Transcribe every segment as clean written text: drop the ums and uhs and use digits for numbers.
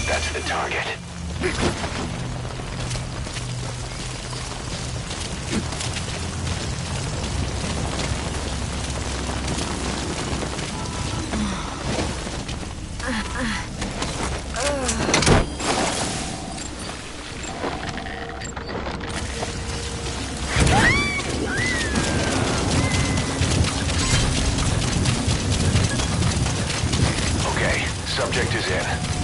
That's the target. Okay, subject is in.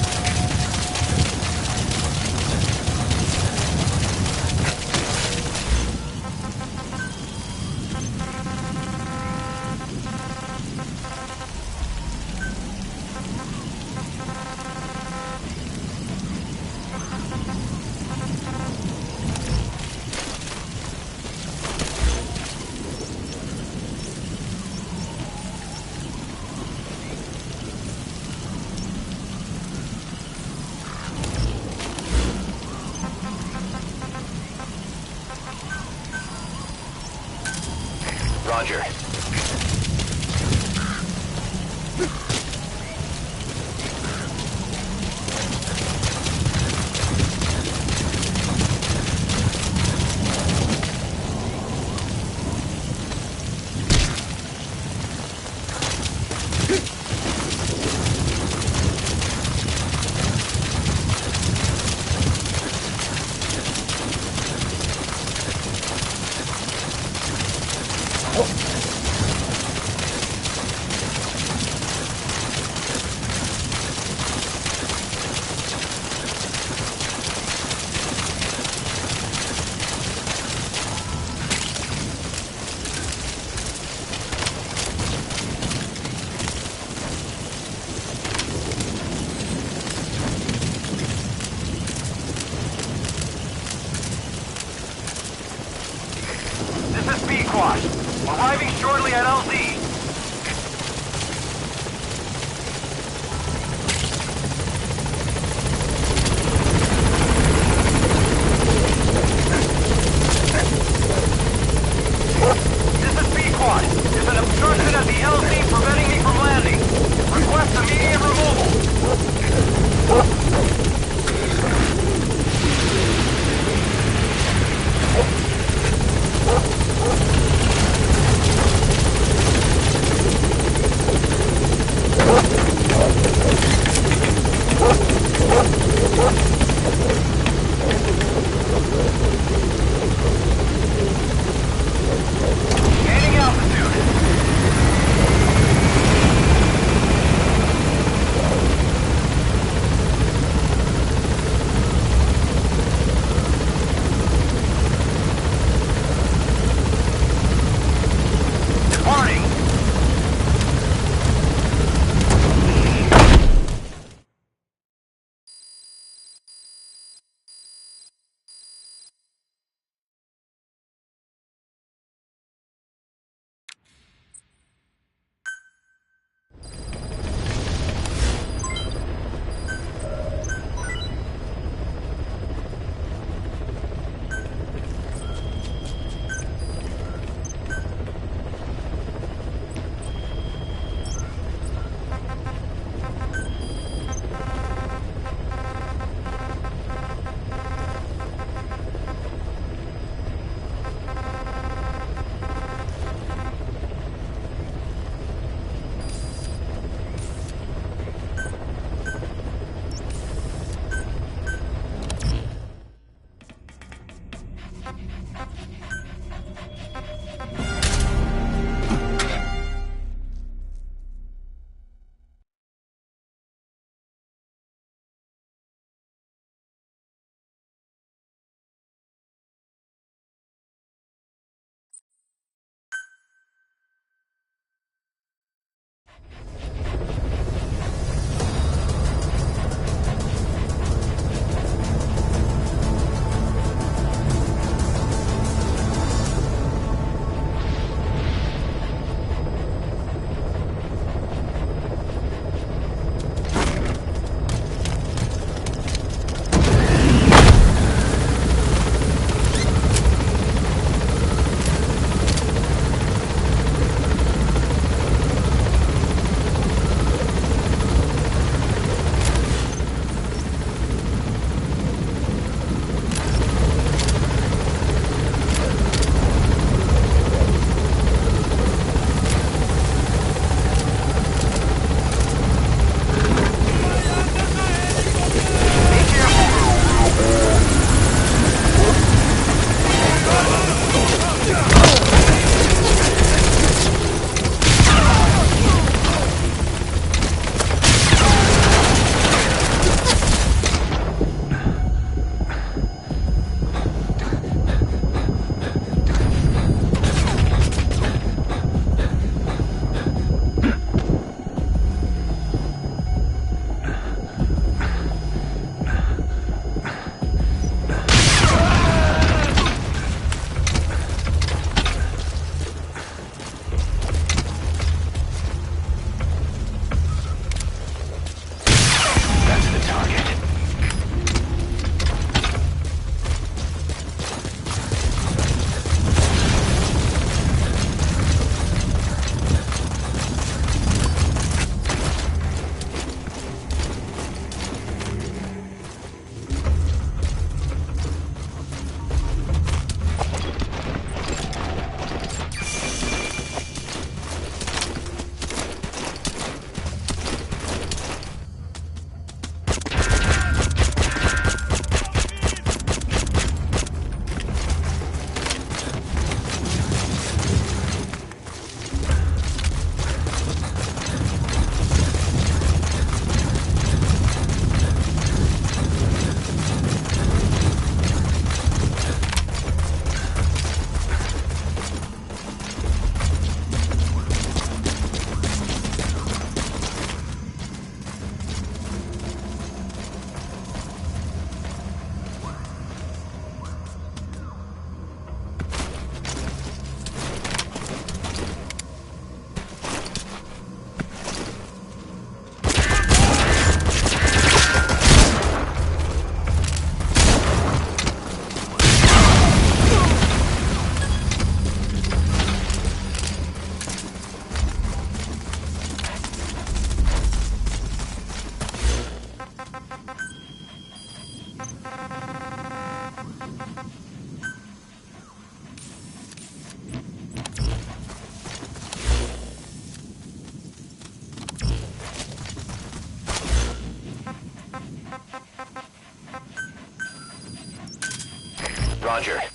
Roger.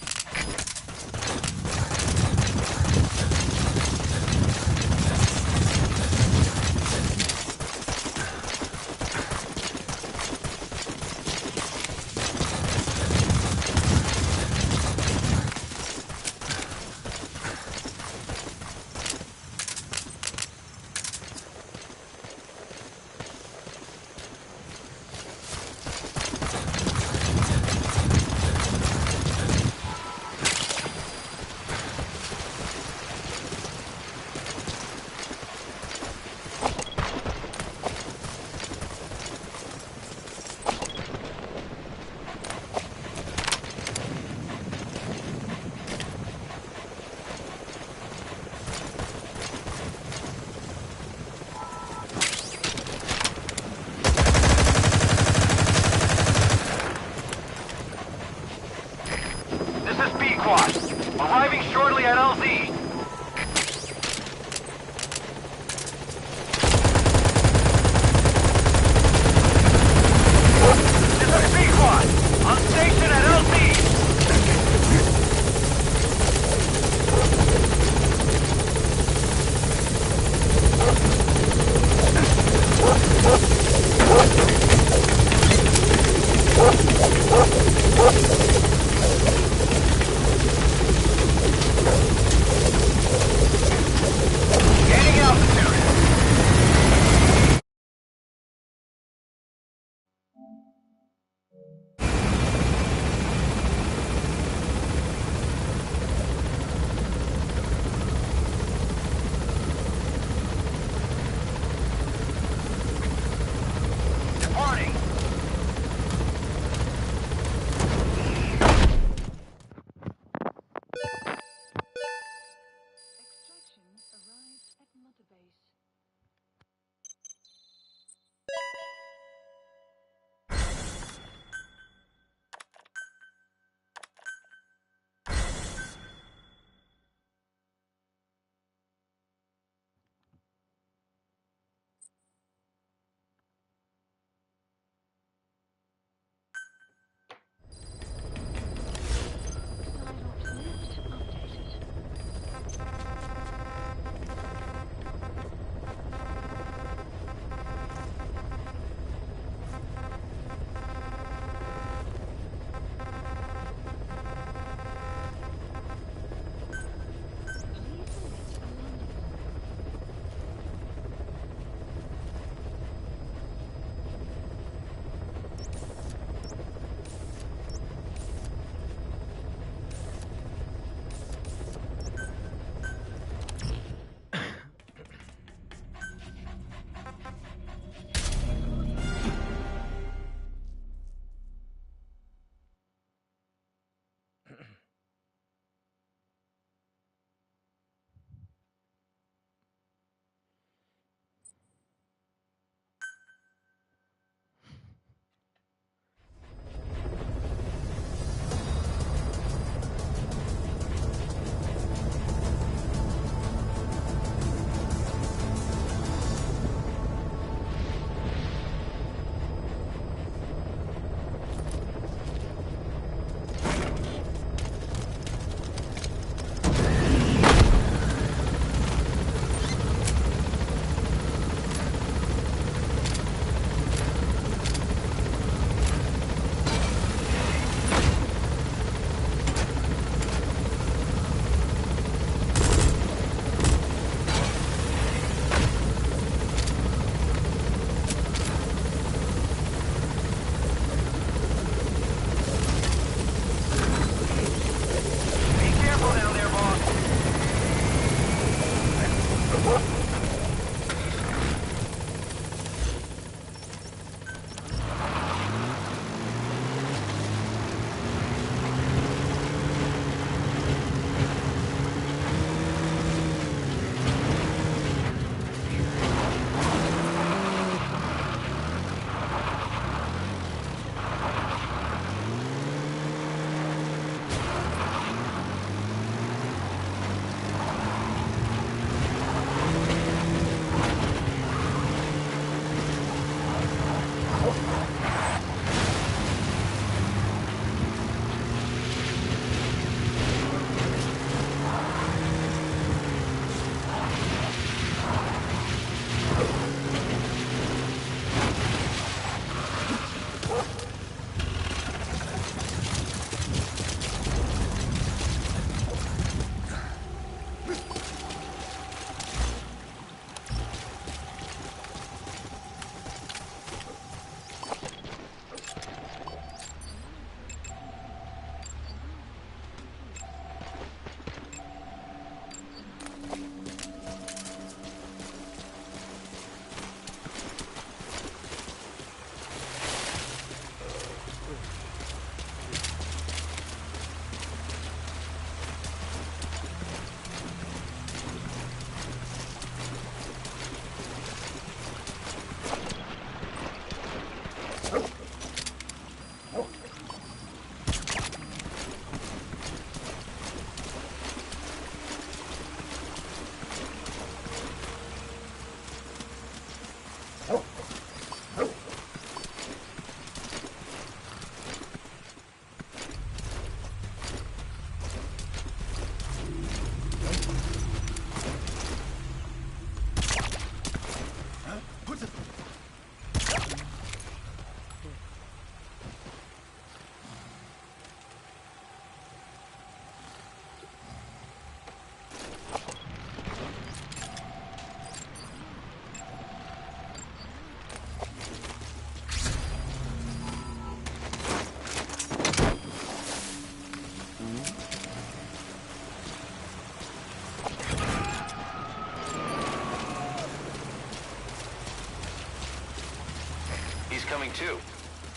coming too.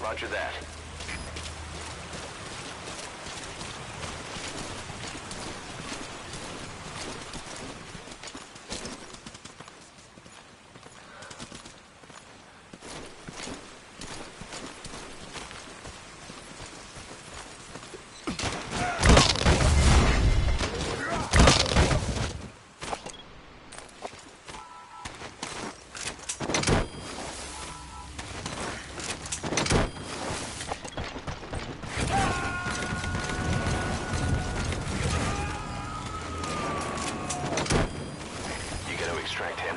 Roger that. Extract him.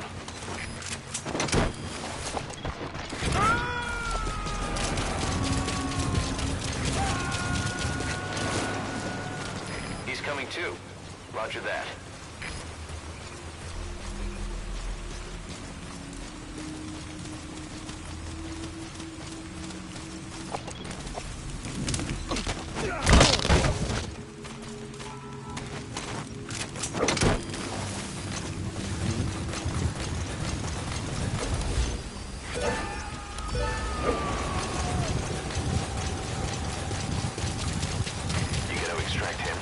He's coming too. Roger that. Extract him.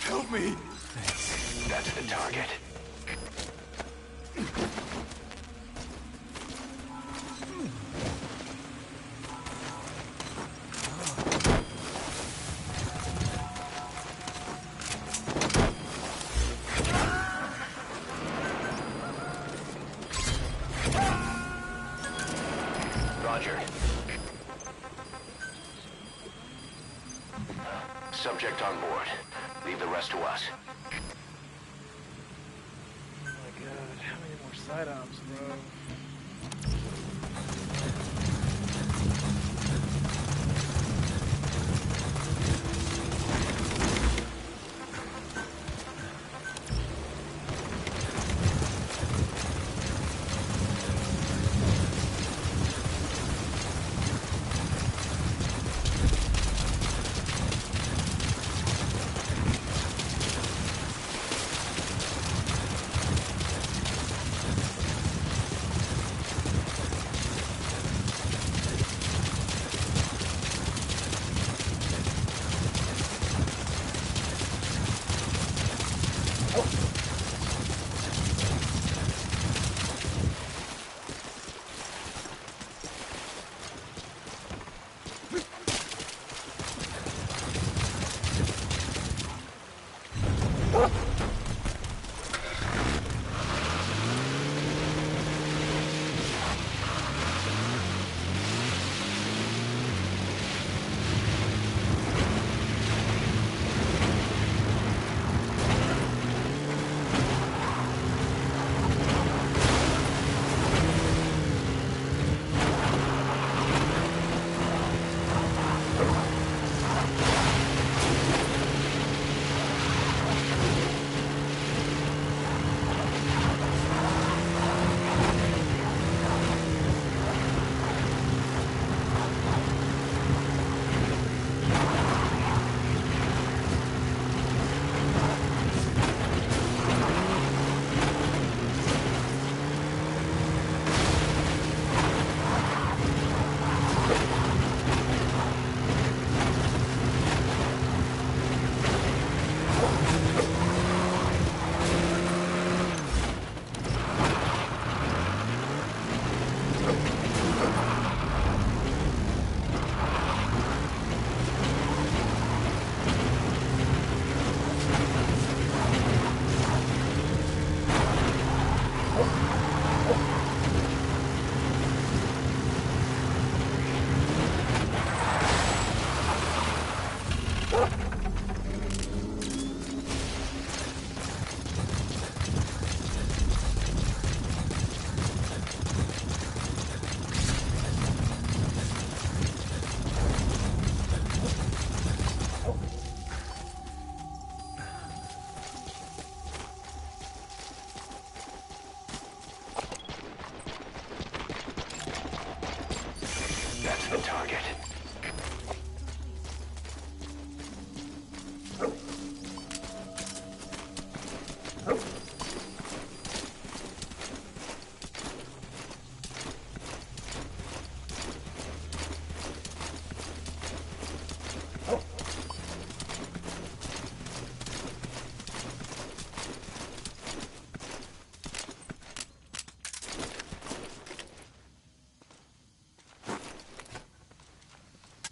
Help me! That's the target. Roger. Subject on board. Leave the rest to us. Oh my god, how many more side ops, bro?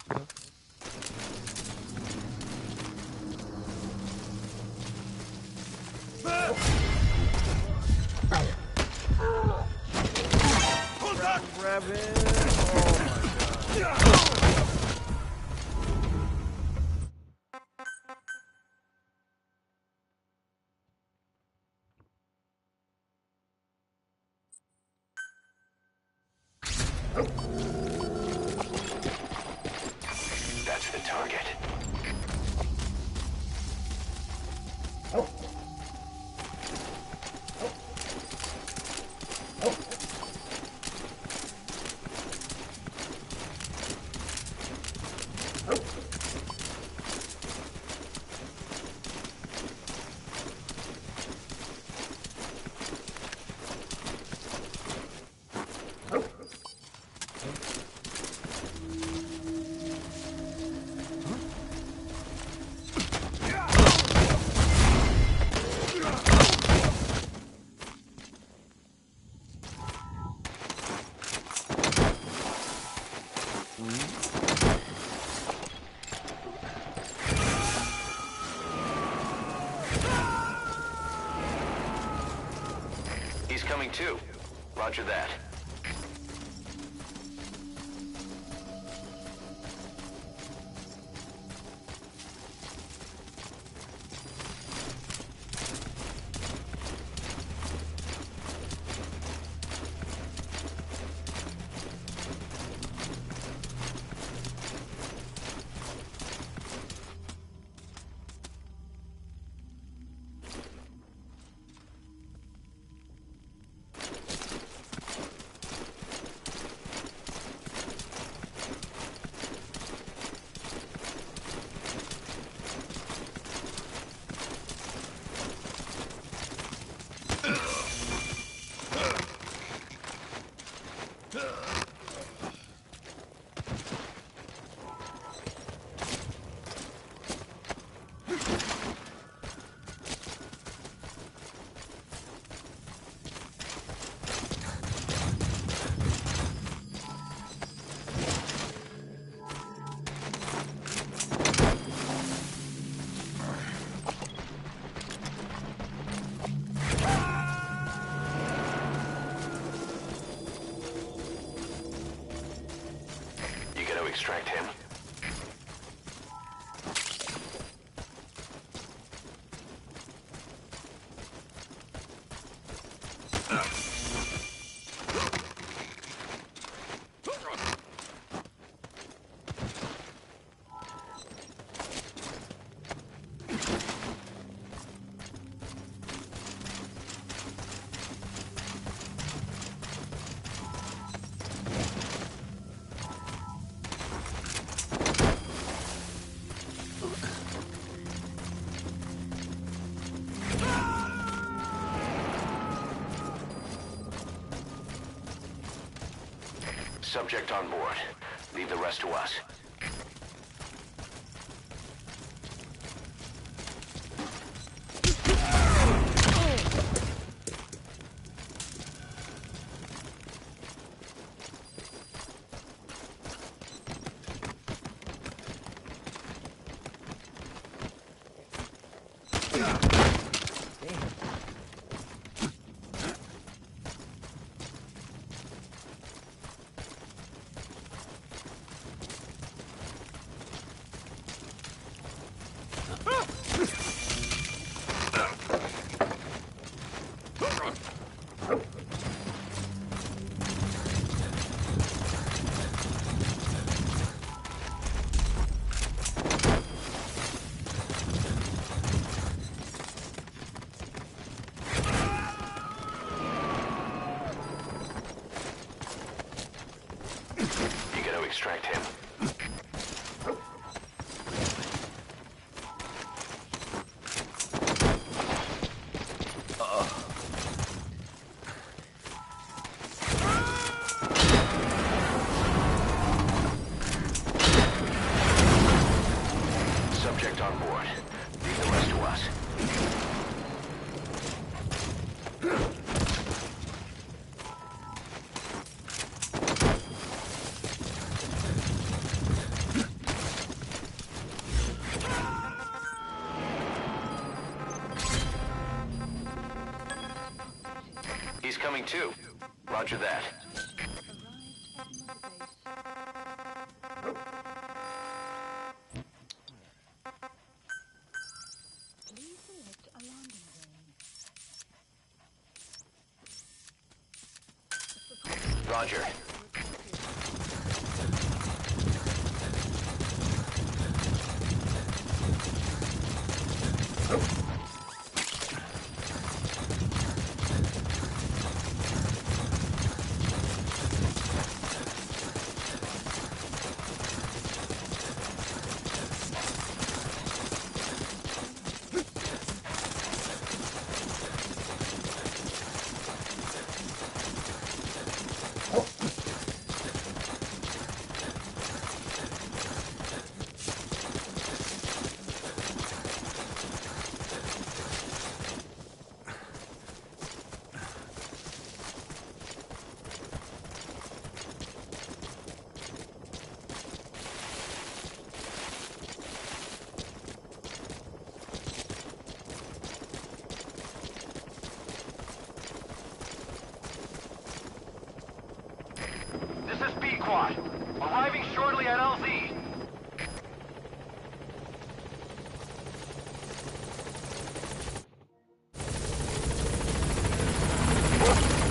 Grab him. Oh my god. That's the target. He's coming too. Roger that. Extract him. Subject on board. Leave the rest to us. incoming too. Roger that. Please select a landing zone. Roger. This is B-Quad. Arriving shortly at LZ.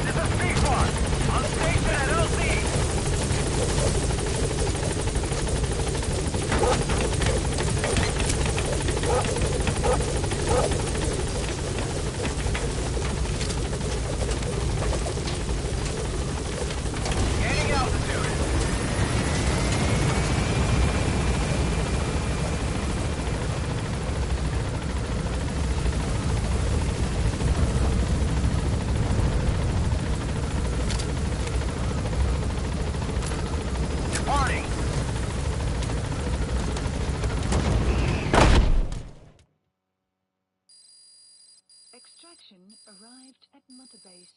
This is B-Quad. On station at LZ. Gaining altitude. Departing. Extraction arrived at Mother Base.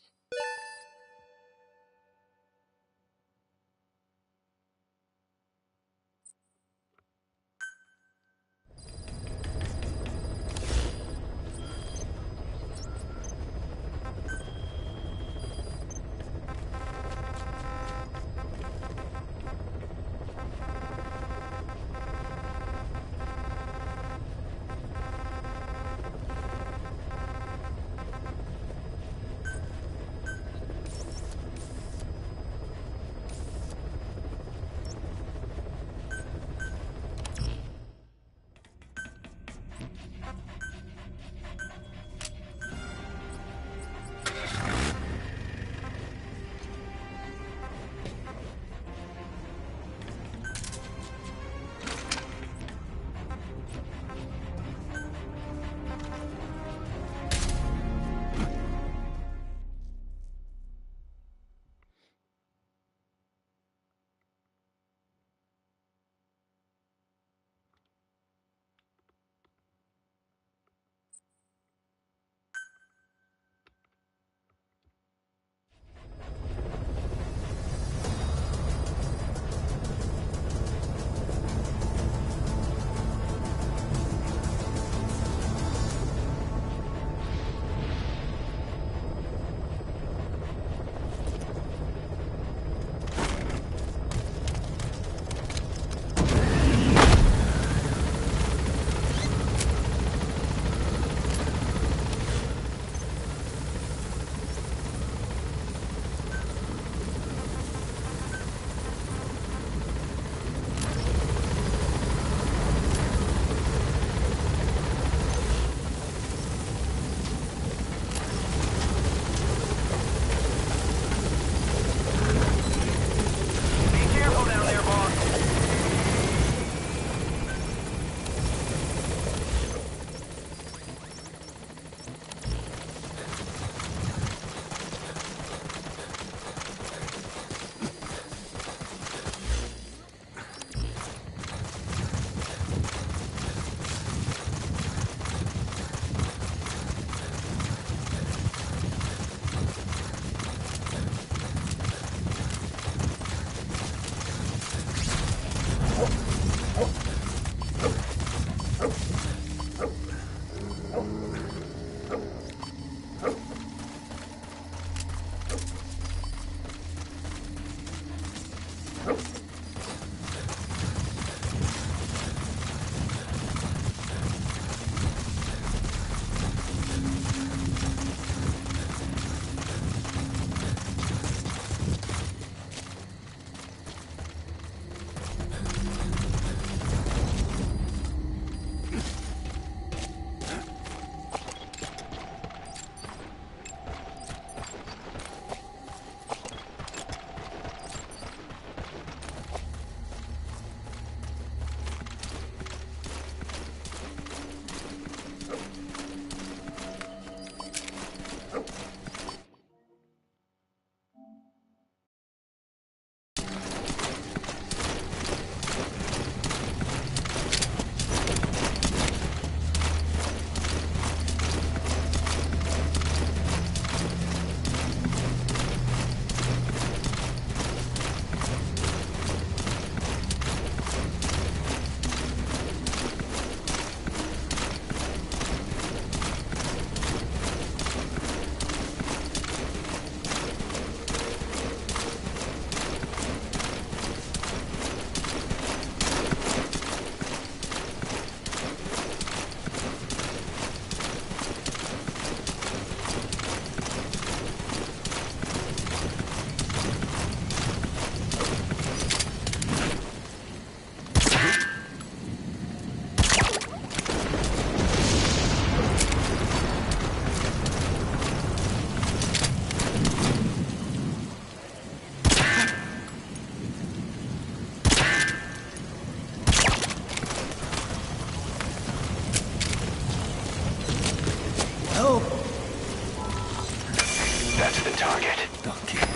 target. Okay.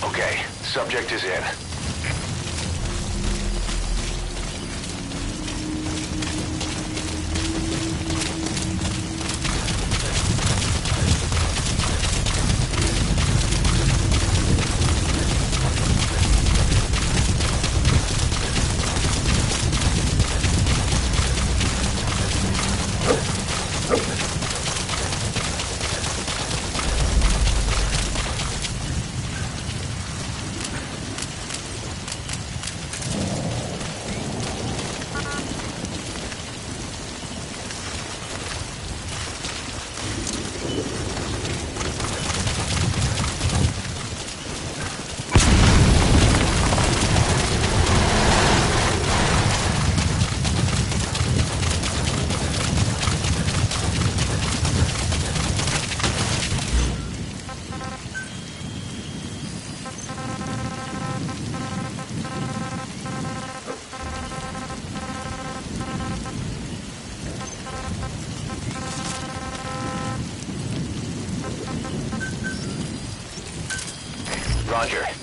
Okay, subject is in. Roger.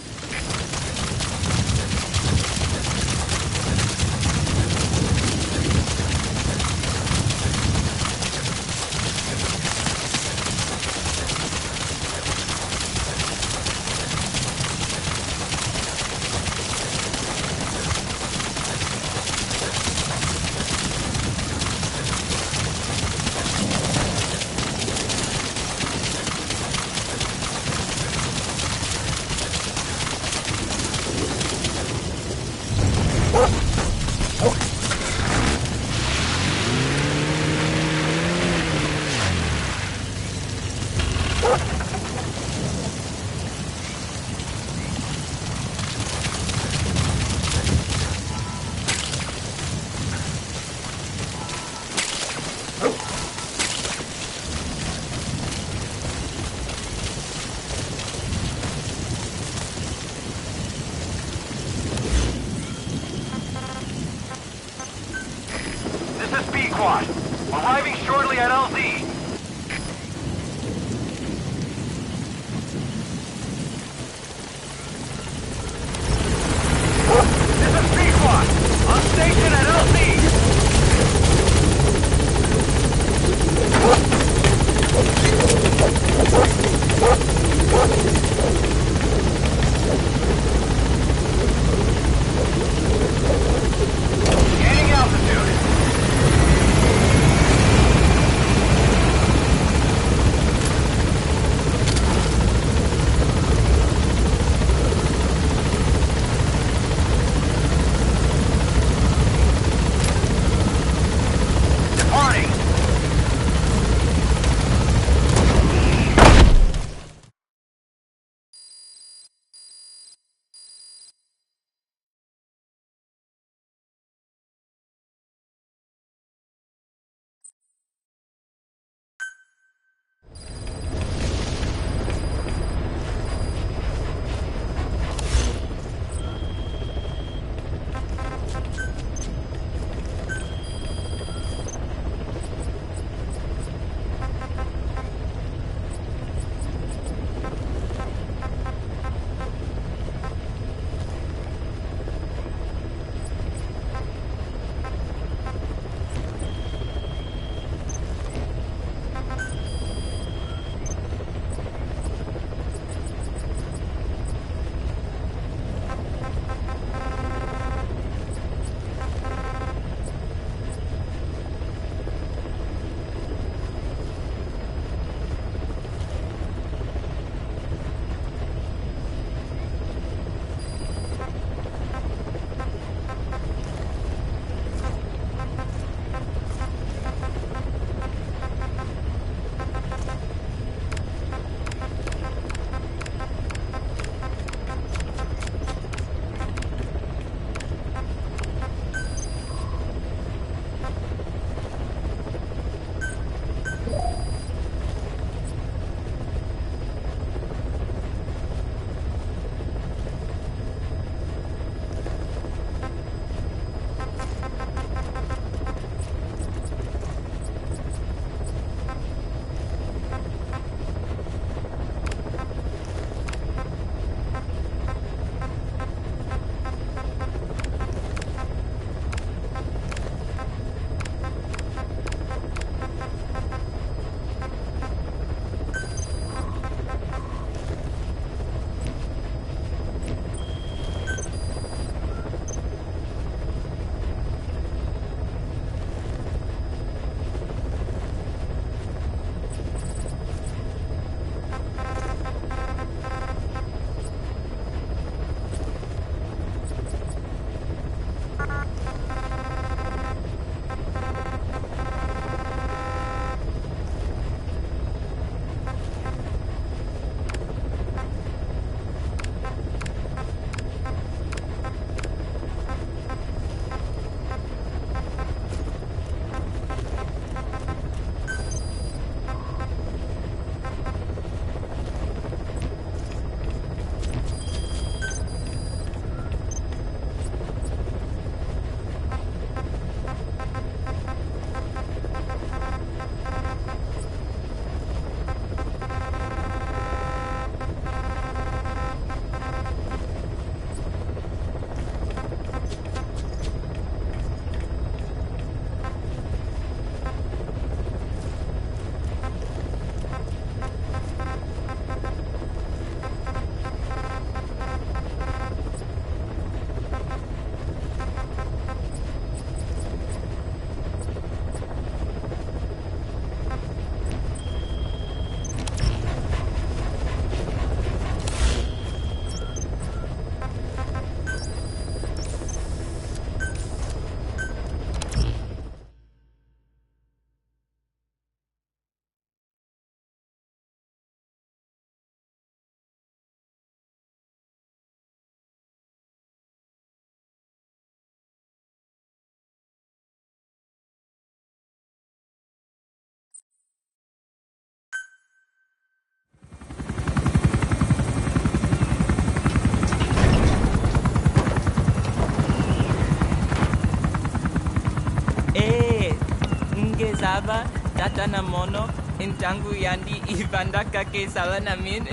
nata na mono intangu yandi ibanda kake sala namin.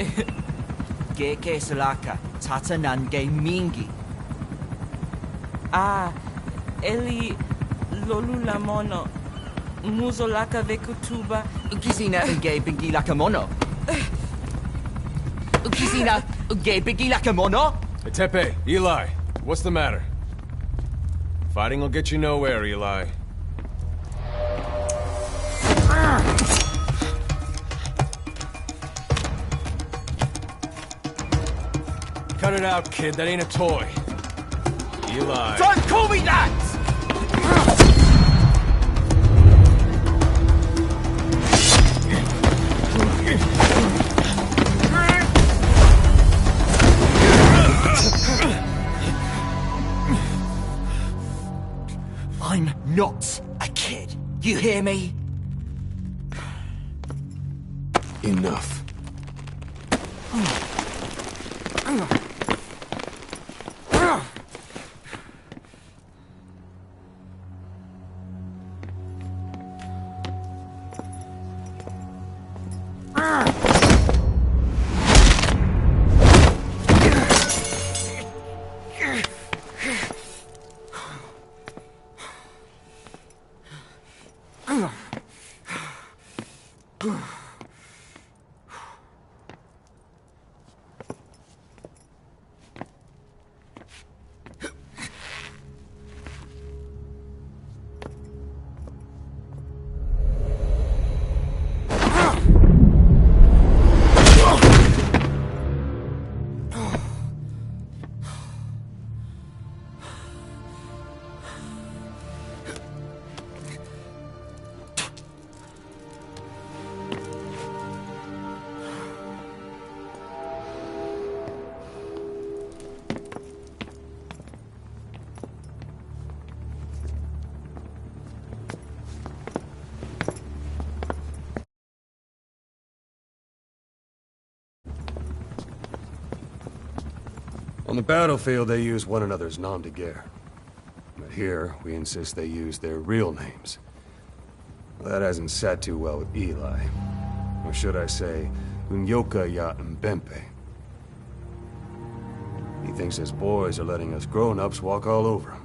Geke salaka, tata nange mingi. Eli lolu la mono. Muzo laka vekutuba. Ukisina unge bingi laka mono. Ukisina unge bingi laka mono. Tepe, Eli, what's the matter? Fighting will get you nowhere, Eli. Cut it out, kid. That ain't a toy. Eli. Don't call me that! I'm not a kid. You hear me? Enough. On the battlefield, they use one another's nom de guerre. But here, we insist they use their real names. Well, that hasn't sat too well with Eli. Or should I say, Unyoka ya Mbempe. He thinks his boys are letting us grown-ups walk all over him.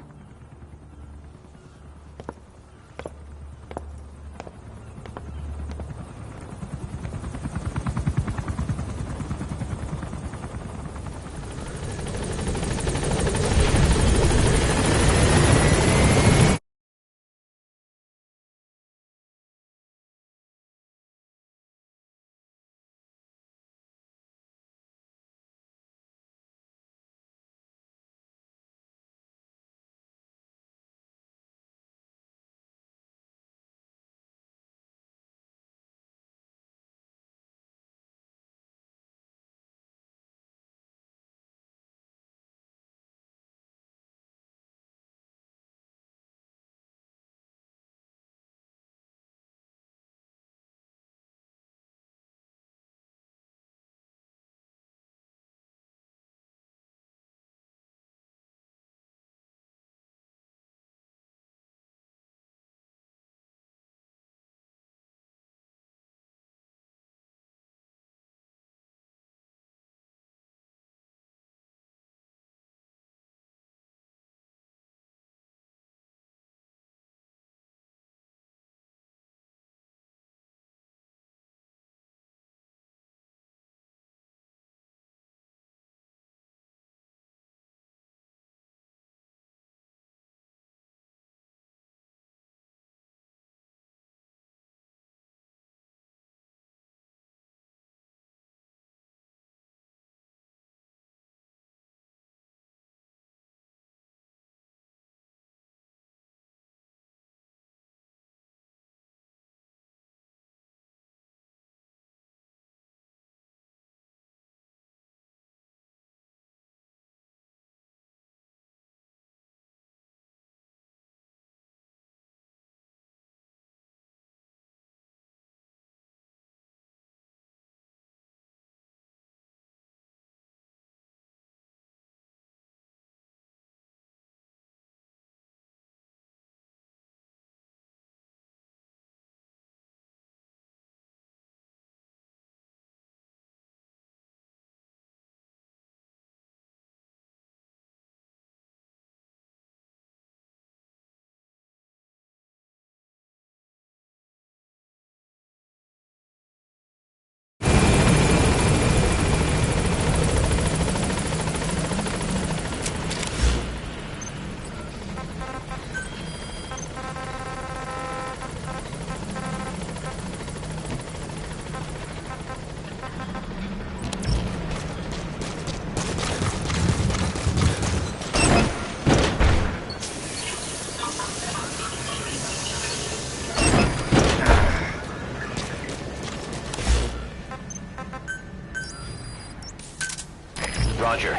Roger.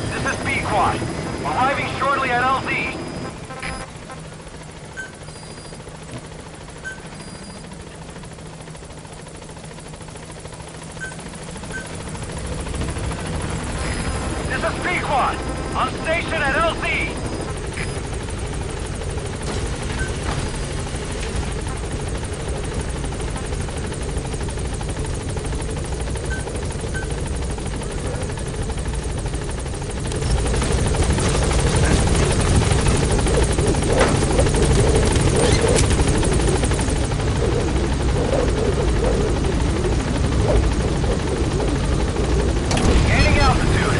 This is Pequod. Arriving shortly at LZ. This is Pequod. On station at LZ. Gaining altitude.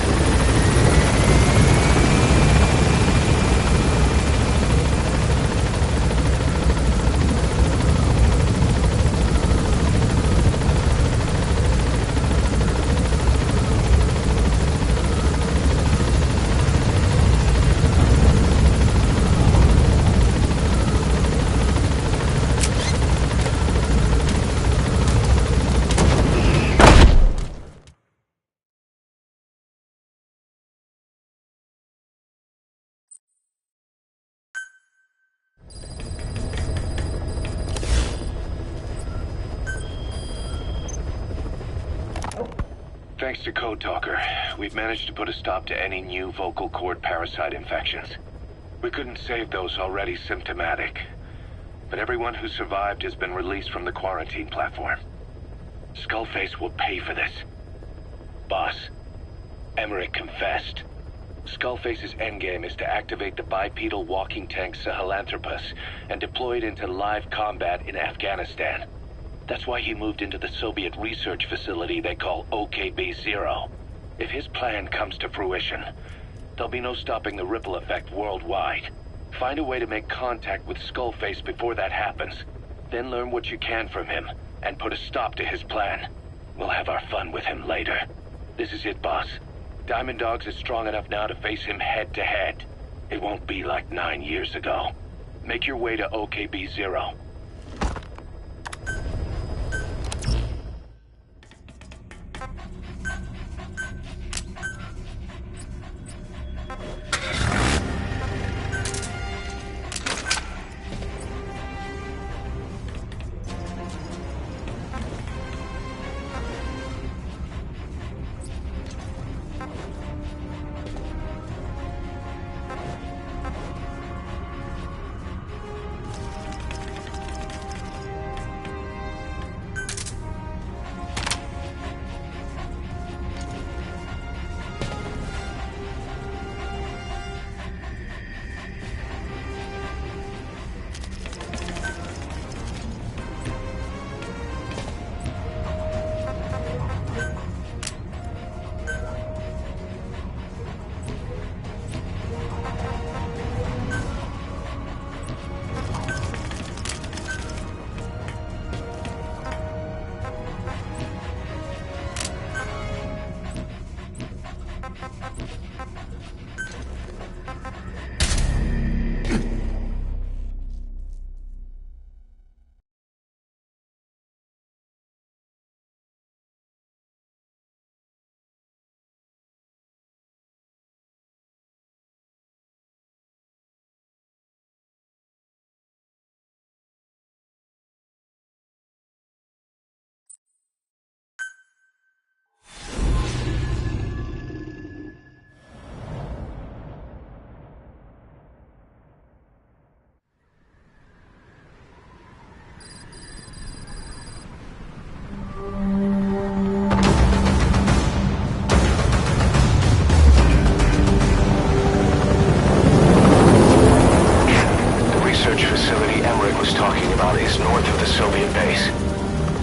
Thanks to Code Talker, we've managed to put a stop to any new vocal cord parasite infections. We couldn't save those already symptomatic, but everyone who survived has been released from the quarantine platform. Skullface will pay for this. Boss, Emmerich confessed. Skullface's endgame is to activate the bipedal walking tank Sahelanthropus and deploy it into live combat in Afghanistan. That's why he moved into the Soviet research facility they call OKB-0. If his plan comes to fruition, there'll be no stopping the ripple effect worldwide. Find a way to make contact with Skullface before that happens. Then learn what you can from him, and put a stop to his plan. We'll have our fun with him later. This is it, boss. Diamond Dogs is strong enough now to face him head-to-head. It won't be like 9 years ago. Make your way to OKB-0.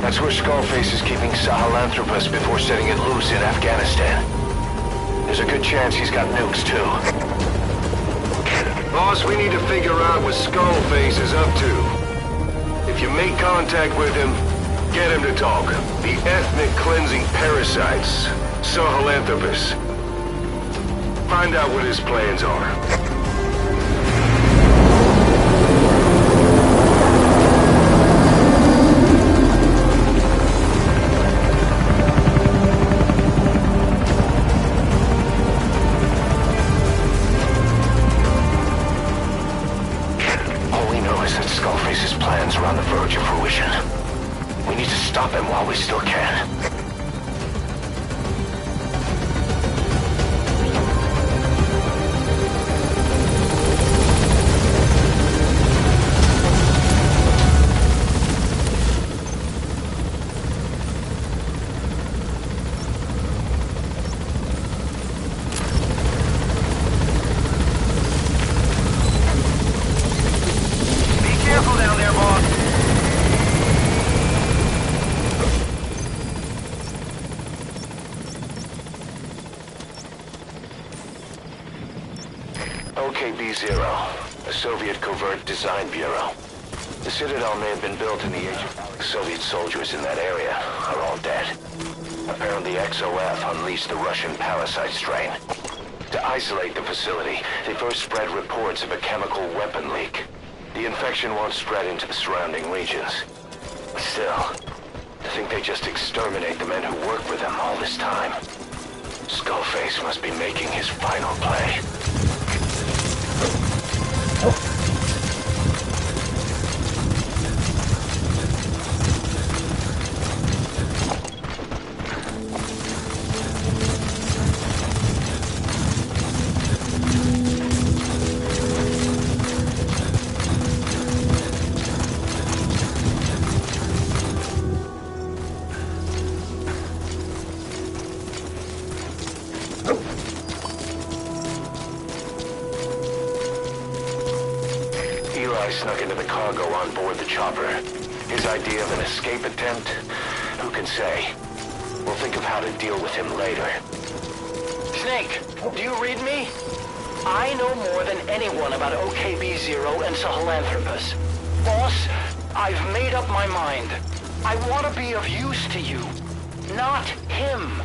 That's where Skullface is keeping Sahelanthropus before setting it loose in Afghanistan. There's a good chance he's got nukes, too. Boss, we need to figure out what Skullface is up to. If you make contact with him, get him to talk. The ethnic cleansing parasites, Sahelanthropus. Find out what his plans are. stop him while we still can. OKB-0, a Soviet covert design bureau. The Citadel may have been built in the age of... The Soviet soldiers in that area are all dead. Apparently XOF unleashed the Russian parasite strain. To isolate the facility, they first spread reports of a chemical weapon leak. The infection won't spread into the surrounding regions. Still, to think they just exterminate the men who work with them all this time. Skullface must be making his final play. Snuck into the cargo on board the chopper. His idea of an escape attempt? Who can say? We'll think of how to deal with him later. Snake, do you read me? I know more than anyone about OKB-0 and Sahelanthropus. Boss, I've made up my mind. I want to be of use to you, not him.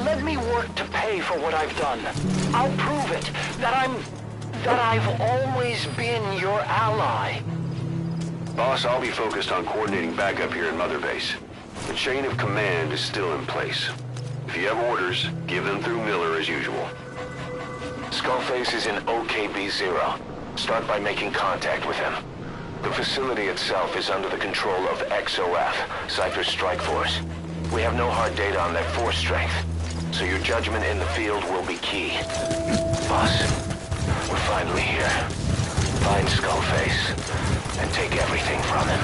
Let me work to pay for what I've done. I'll prove it, that I've always been your ally. Boss, I'll be focused on coordinating backup here in Mother Base. The chain of command is still in place. If you have orders, give them through Miller as usual. Skullface is in OKB-0. Start by making contact with him. The facility itself is under the control of XOF, Cypher's strike force. We have no hard data on their force strength, so your judgment in the field will be key. Boss, we're finally here. Find Skullface and take everything from him.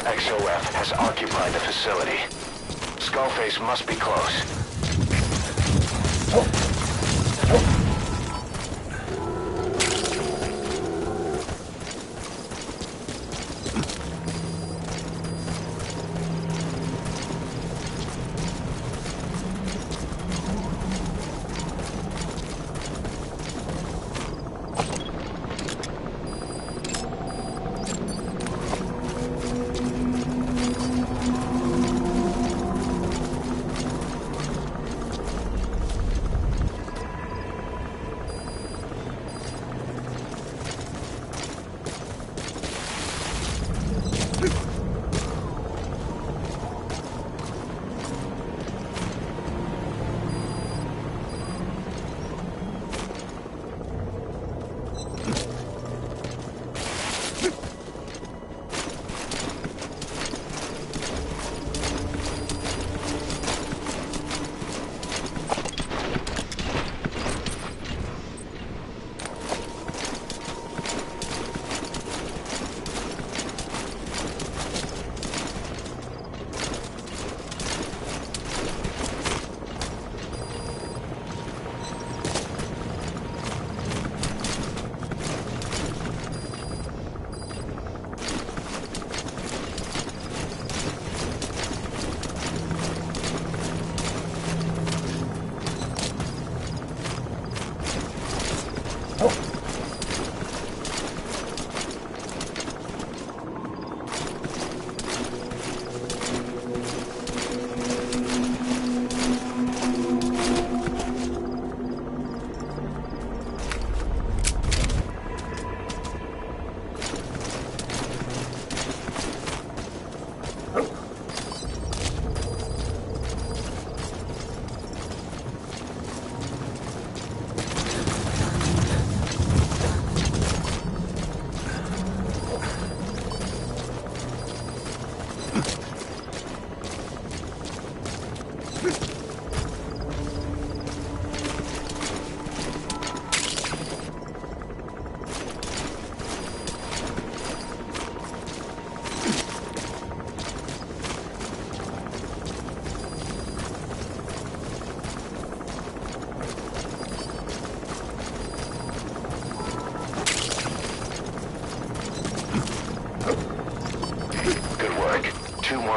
XOF has occupied the facility. Skullface must be close.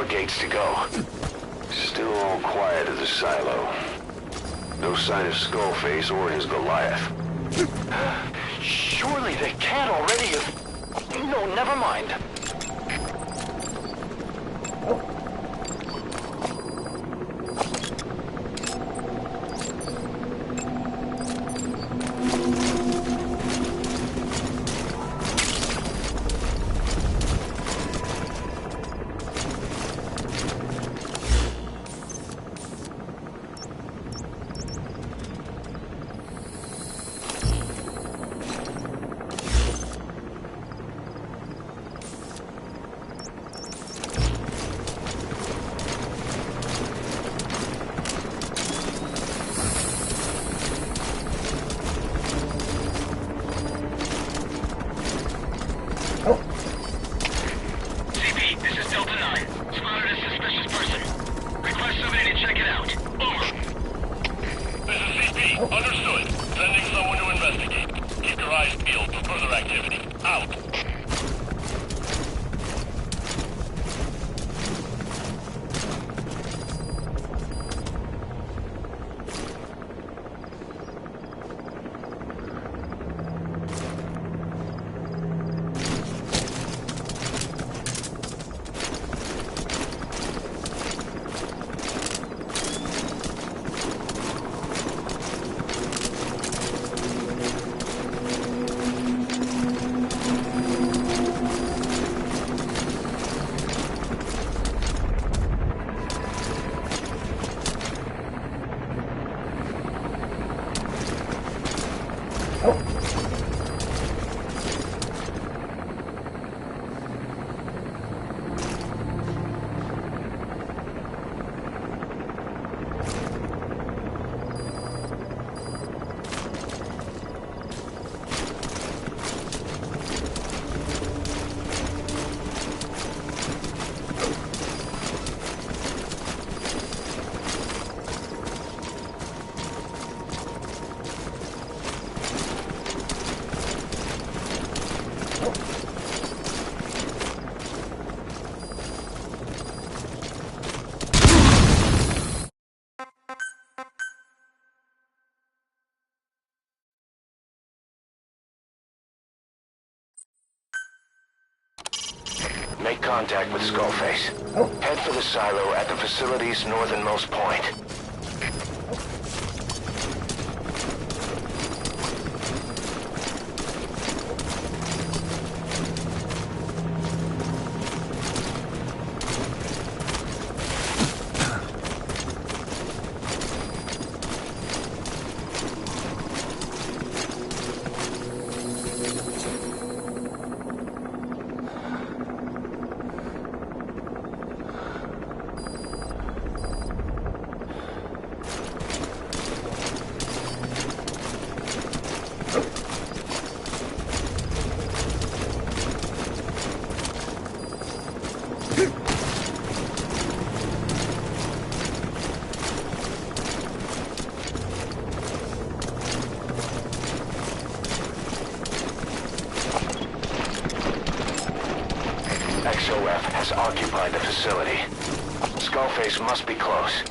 more gates to go. Still all quiet at the silo. No sign of Skullface or his Goliath. Surely they can't already have... No, never mind. Make contact with Skullface. Head for the silo at the facility's northernmost point. XOF has occupied the facility. Skullface must be close.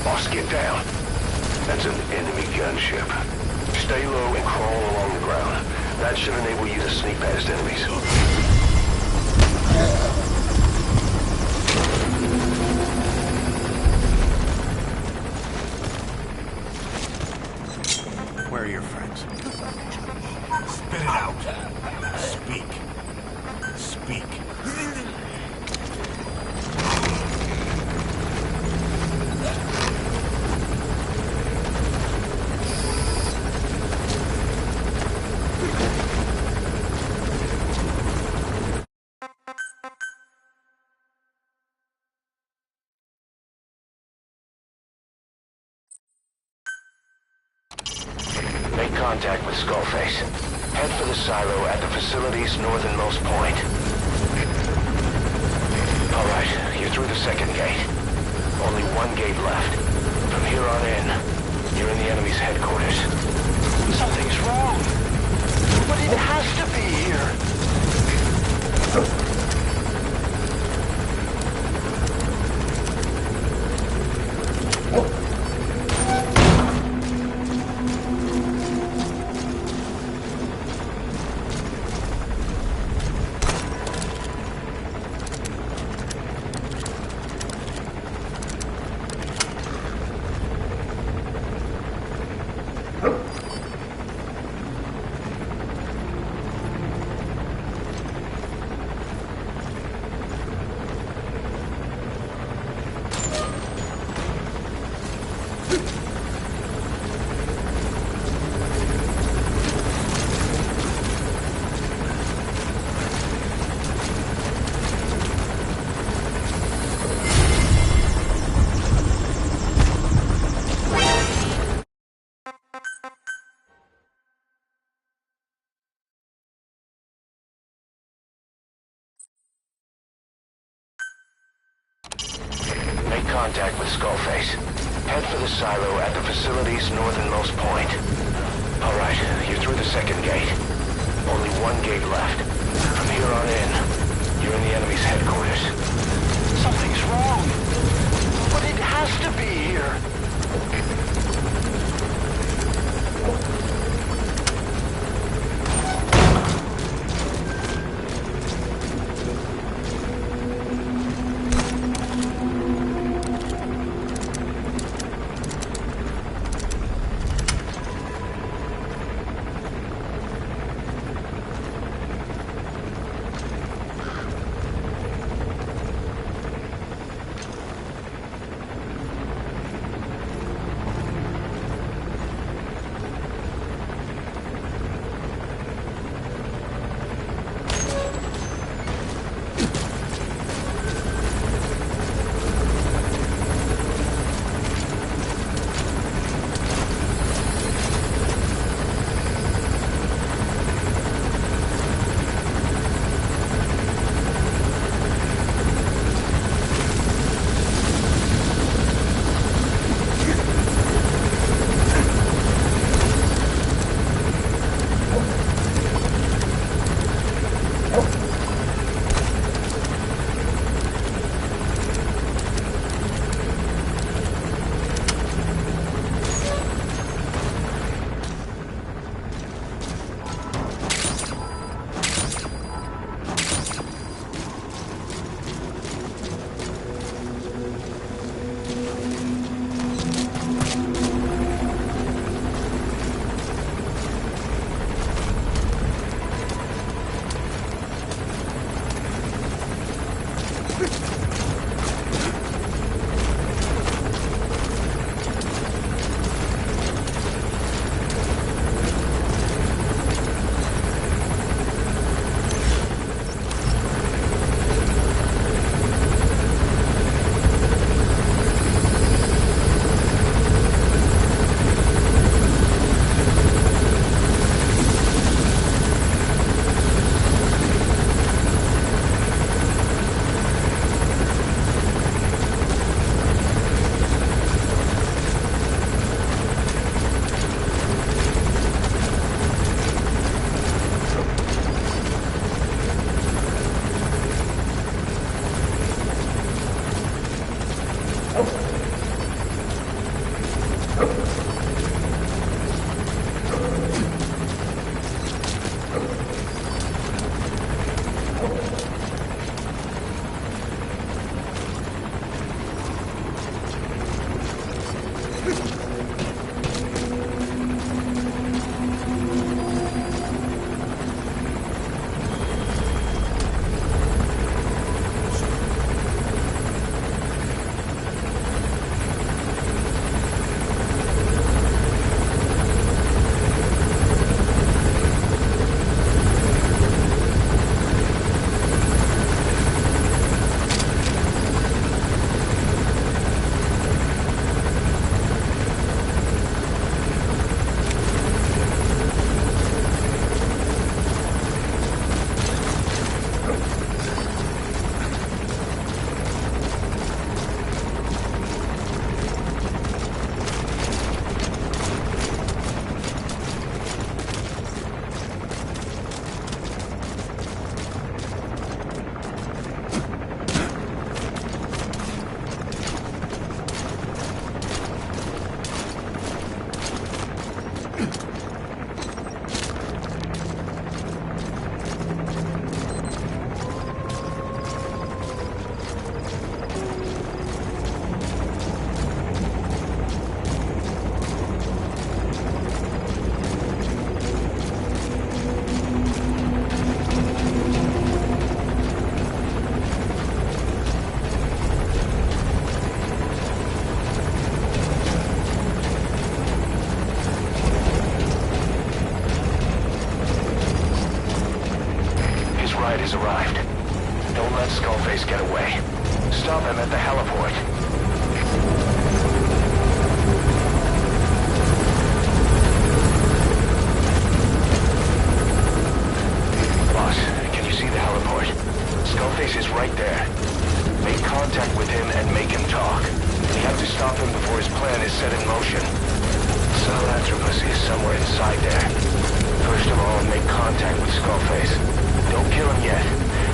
Boss, get down. That's an enemy gunship. Stay low and crawl along the ground. That should enable you to sneak past enemies. Where are your friends? Spit it out. Speak. Speak. Make contact with Skullface. Head for the silo at the facility's northernmost point. Alright, you're through the second gate. Only one gate left. From here on in, you're in the enemy's headquarters. Something's wrong. But it has to be here. Make contact with Skullface. Head for the silo at the facility's northernmost point. Alright, you're through the second gate. Only one gate left. From here on in, you're in the enemy's headquarters. Something's wrong. But it has to be here. Has arrived. Don't let Skullface get away. Stop him at the heliport. Boss, can you see the heliport? Skullface is right there. Make contact with him and make him talk. We have to stop him before his plan is set in motion. Sahelanthropus is somewhere inside there. First of all, make contact with Skullface. Don't kill him yet.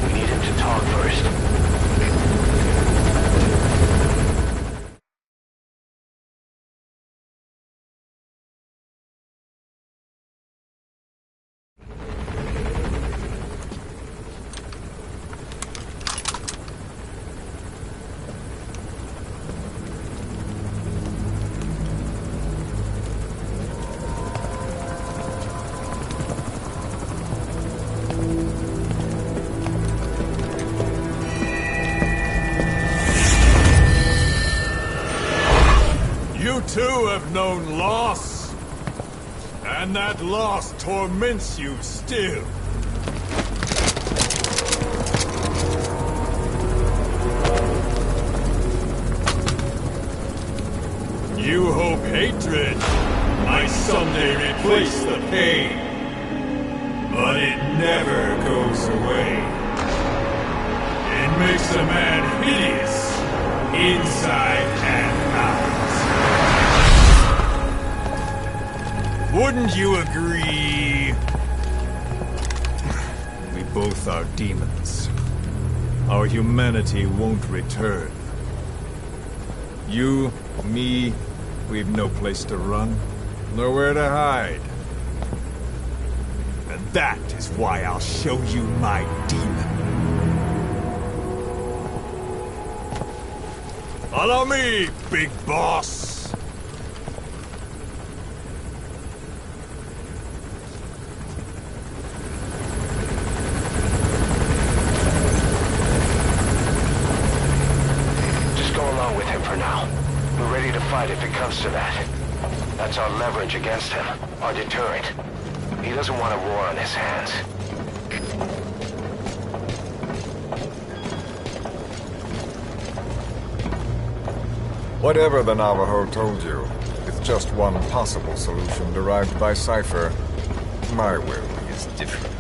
We need him to talk first. You too have known loss. And that loss torments you still. You hope hatred might someday replace the pain. But it never goes away. It makes a man hideous, inside and out. Wouldn't you agree? We both are demons. Our humanity won't return. You, me, we've no place to run, nowhere to hide. And that is why I'll show you my demon. Follow me, big boss! If it comes to that. That's our leverage against him, our deterrent. He doesn't want a war on his hands. Whatever the Navajo told you, it's just one possible solution derived by Cypher. My will is different.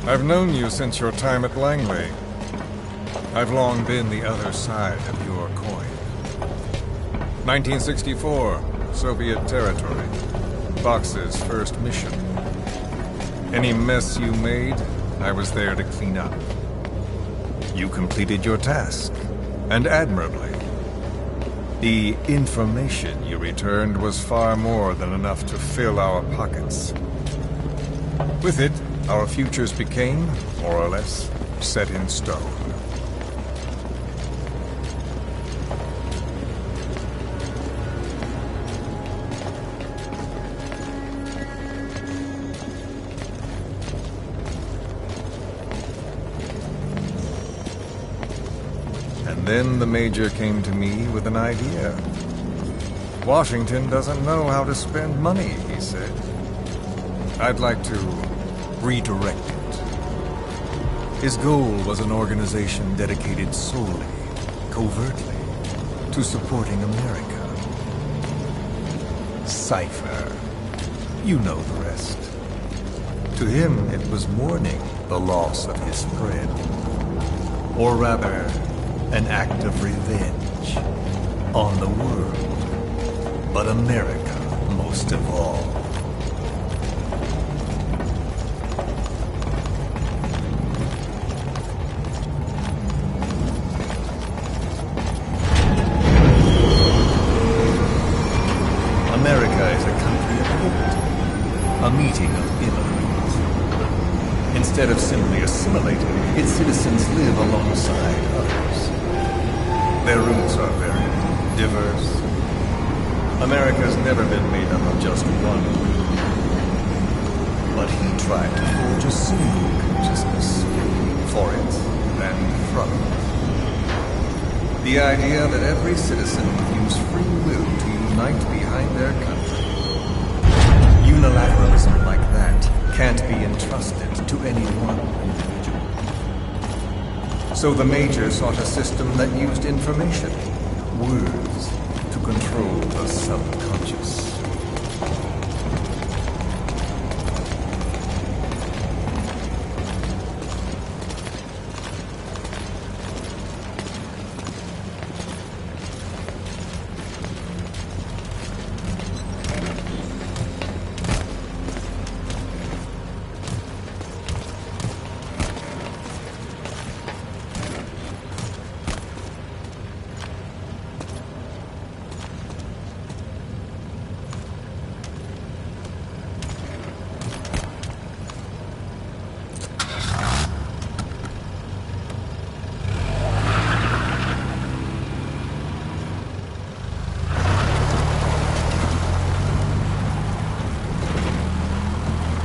I've known you since your time at Langley. I've long been the other side of your coin. 1964, Soviet territory. Box's first mission. Any mess you made, I was there to clean up. You completed your task, and admirably. The information you returned was far more than enough to fill our pockets. With it, our futures became, more or less, set in stone. And then the Major came to me with an idea. Washington doesn't know how to spend money, he said. I'd like to redirect it. His goal was an organization dedicated solely, covertly, to supporting America. Cypher. You know the rest. To him, it was mourning the loss of his friend. Or rather, an act of revenge on the world, but America most of all. America is a country of hate, a meeting of illiterate. Instead of simply assimilating, its citizens live alongside others. Their roots are very diverse. America's never been made up of just one group. But he tried to forge a single consciousness for it and from it. The idea that every citizen would use free will to unite behind their country. Unilateralism like that can't be entrusted to any one individual. So the Major sought a system that used information, words, to control the subconscious.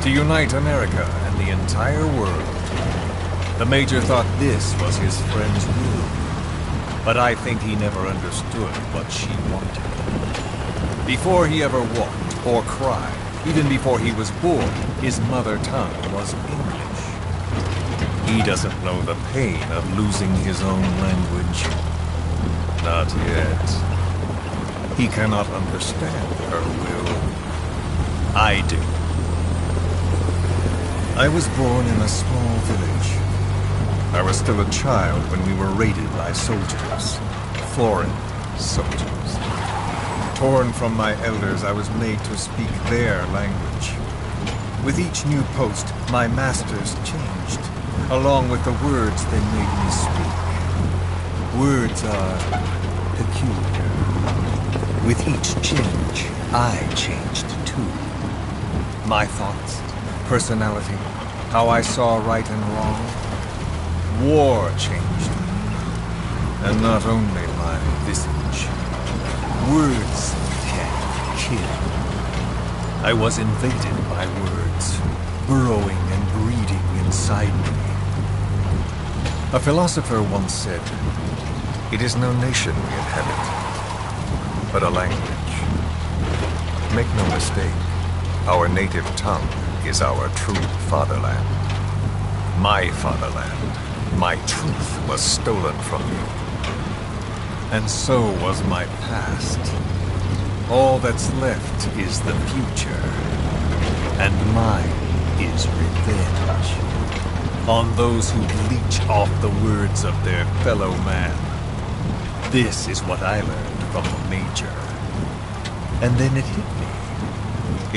To unite America and the entire world. The Major thought this was his friend's will. But I think he never understood what she wanted. Before he ever walked or cried, even before he was born, his mother tongue was English. He doesn't know the pain of losing his own language. Not yet. He cannot understand her will. I do. I was born in a small village. I was still a child when we were raided by soldiers. Foreign soldiers. Torn from my elders, I was made to speak their language. With each new post, my masters changed, along with the words they made me speak. Words are peculiar. With each change, I changed too. My thoughts, personality, how I saw right and wrong. War changed me. And not only my visage. Words can kill. I was invaded by words, burrowing and breeding inside me. A philosopher once said, "It is no nation we inhabit, but a language." Make no mistake, our native tongue is our true fatherland. My fatherland, my truth was stolen from me. And so was my past. All that's left is the future. And mine is revenge. On those who leech off the words of their fellow man. This is what I learned from the Major. And then it hit me.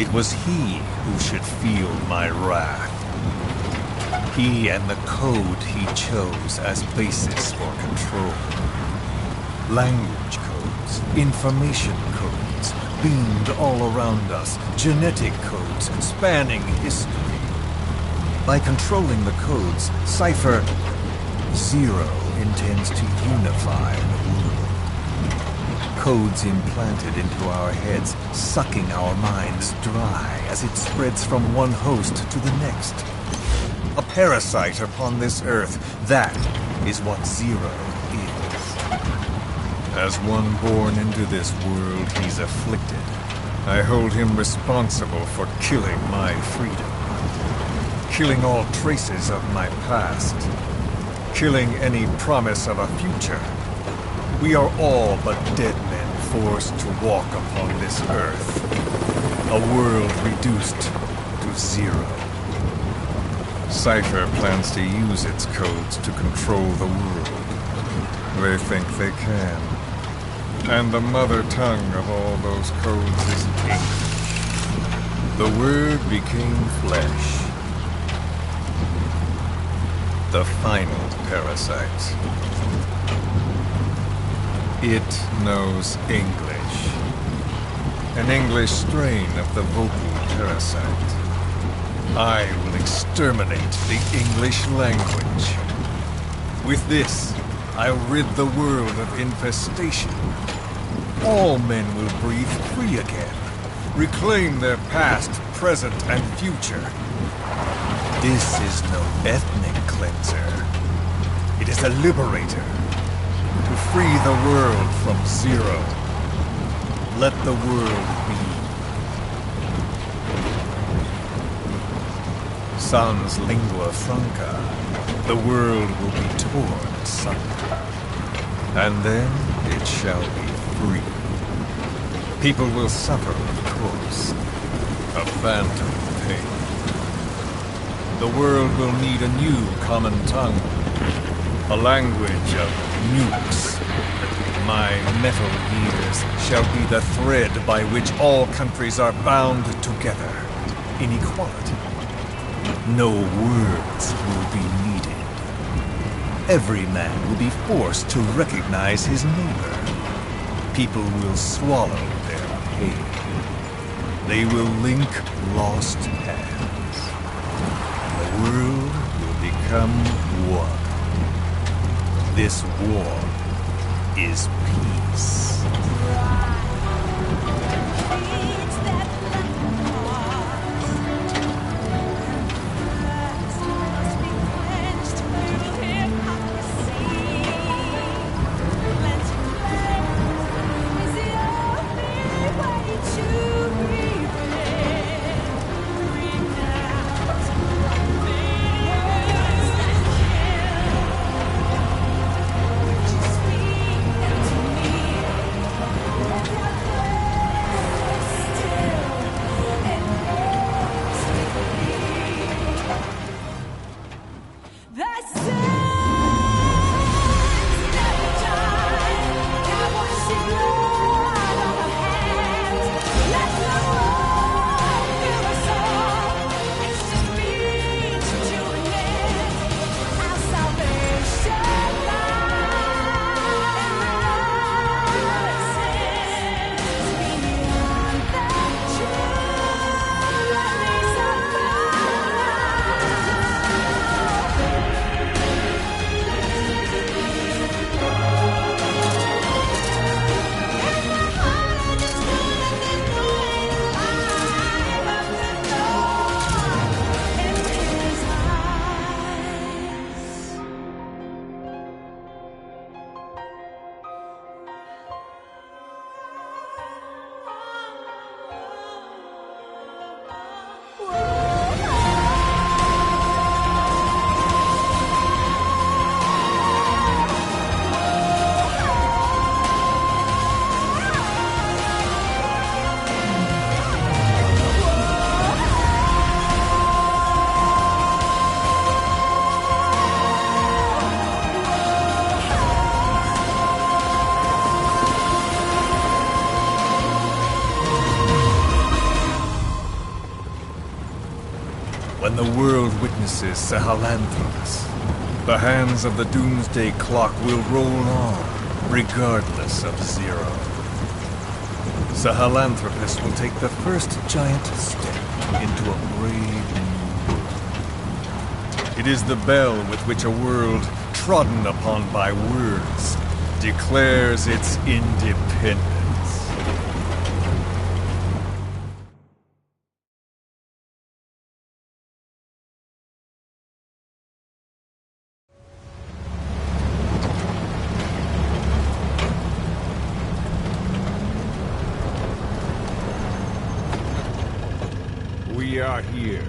It was he who should feel my wrath. He and the code he chose as basis for control. Language codes, information codes, beamed all around us, genetic codes spanning history. By controlling the codes, Cypher Zero intends to unify the world. Codes implanted into our heads, sucking our minds dry as it spreads from one host to the next. A parasite upon this earth, that is what Zero is. As one born into this world, he's afflicted. I hold him responsible for killing my freedom. Killing all traces of my past. Killing any promise of a future. We are all but dead men forced to walk upon this earth. A world reduced to zero. Cypher plans to use its codes to control the world. They think they can. And the mother tongue of all those codes is English. The Word became flesh. The final parasite. It knows English. An English strain of the vocal parasite. I will exterminate the English language. With this, I'll rid the world of infestation. All men will breathe free again, reclaim their past, present, and future. This is no ethnic cleanser. It is a liberator. To free the world from Zero. Let the world be. Sans lingua franca, the world will be torn asunder. And then it shall be free. People will suffer, of course. A phantom pain. The world will need a new common tongue. A language of nukes. My metal years shall be the thread by which all countries are bound together. In equality. No words will be needed. Every man will be forced to recognize his neighbor. People will swallow their pain. They will link lost hands. The world will become one. This war is peace. When the world witnesses Sahelanthropus, the hands of the Doomsday Clock will roll on, regardless of Zero. Sahelanthropus will take the first giant step into a brave new world. It is the bell with which a world trodden upon by words, declares its independence. We are here.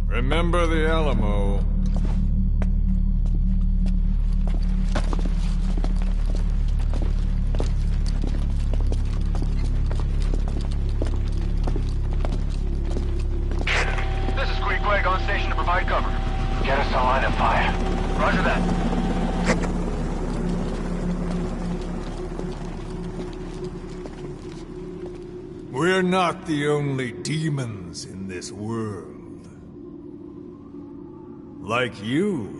Remember the Alamo. This is Queequeg on station to provide cover. Get us a line of fire. Roger that. We're not the only demons in this world. Like you,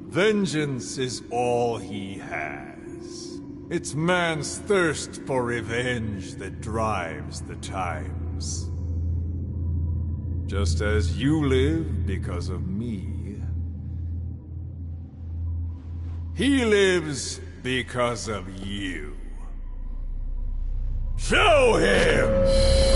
vengeance is all he has. It's man's thirst for revenge that drives the times. Just as you live because of me, he lives because of you. Show him!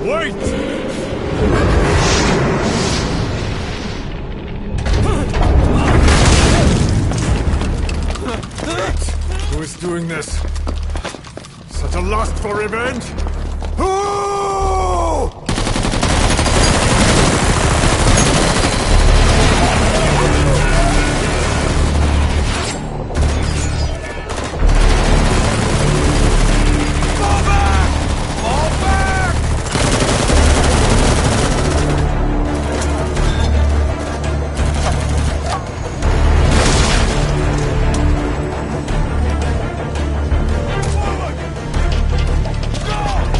Wait! Who is doing this? Such a lust for revenge? Who? Go!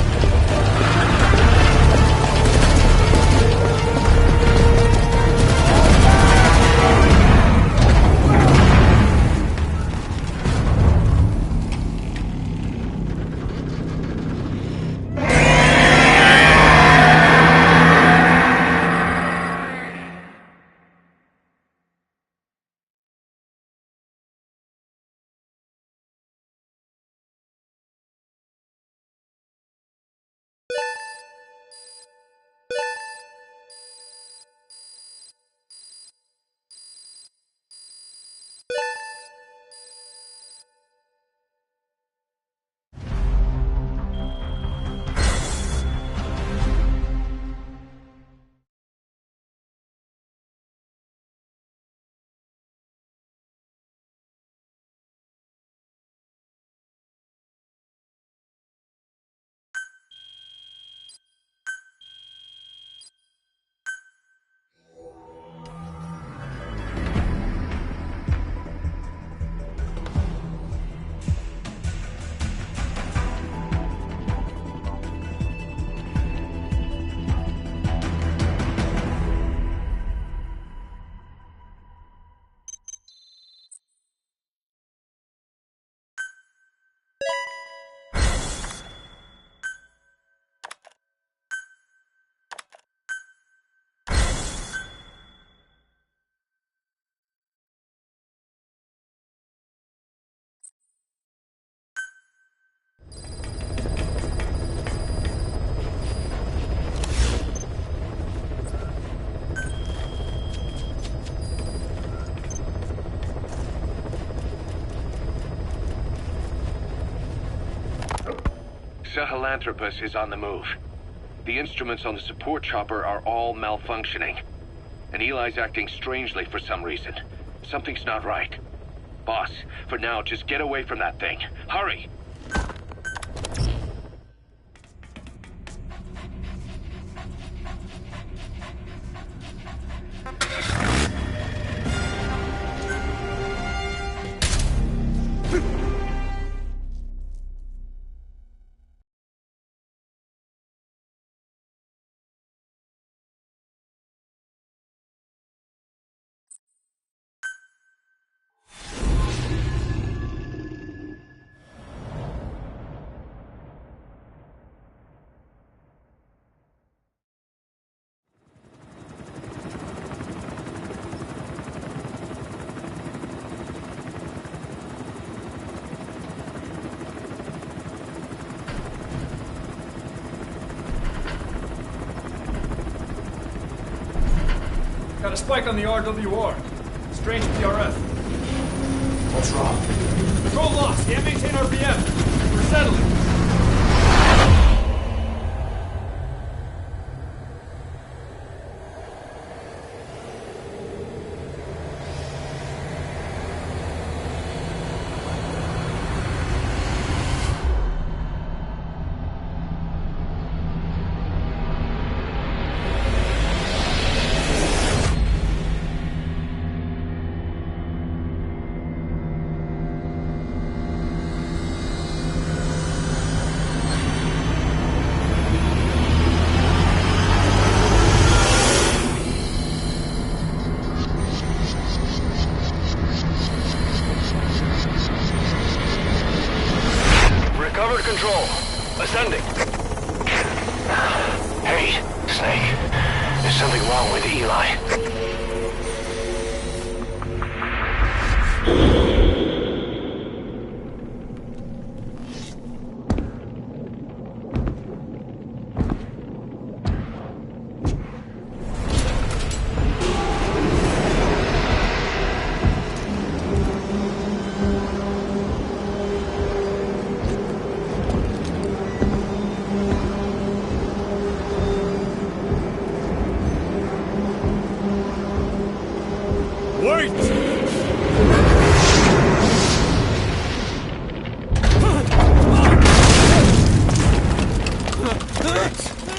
Sahelanthropus is on the move. The instruments on the support chopper are all malfunctioning. And Eli's acting strangely for some reason. Something's not right. Boss, for now, just get away from that thing. Hurry! Got a spike on the RWR. Strange PRF. What's wrong? Control lost. Can't maintain RPM. We're settling. Recovered control. Ascending. Hey, Snake. There's something wrong with Eli.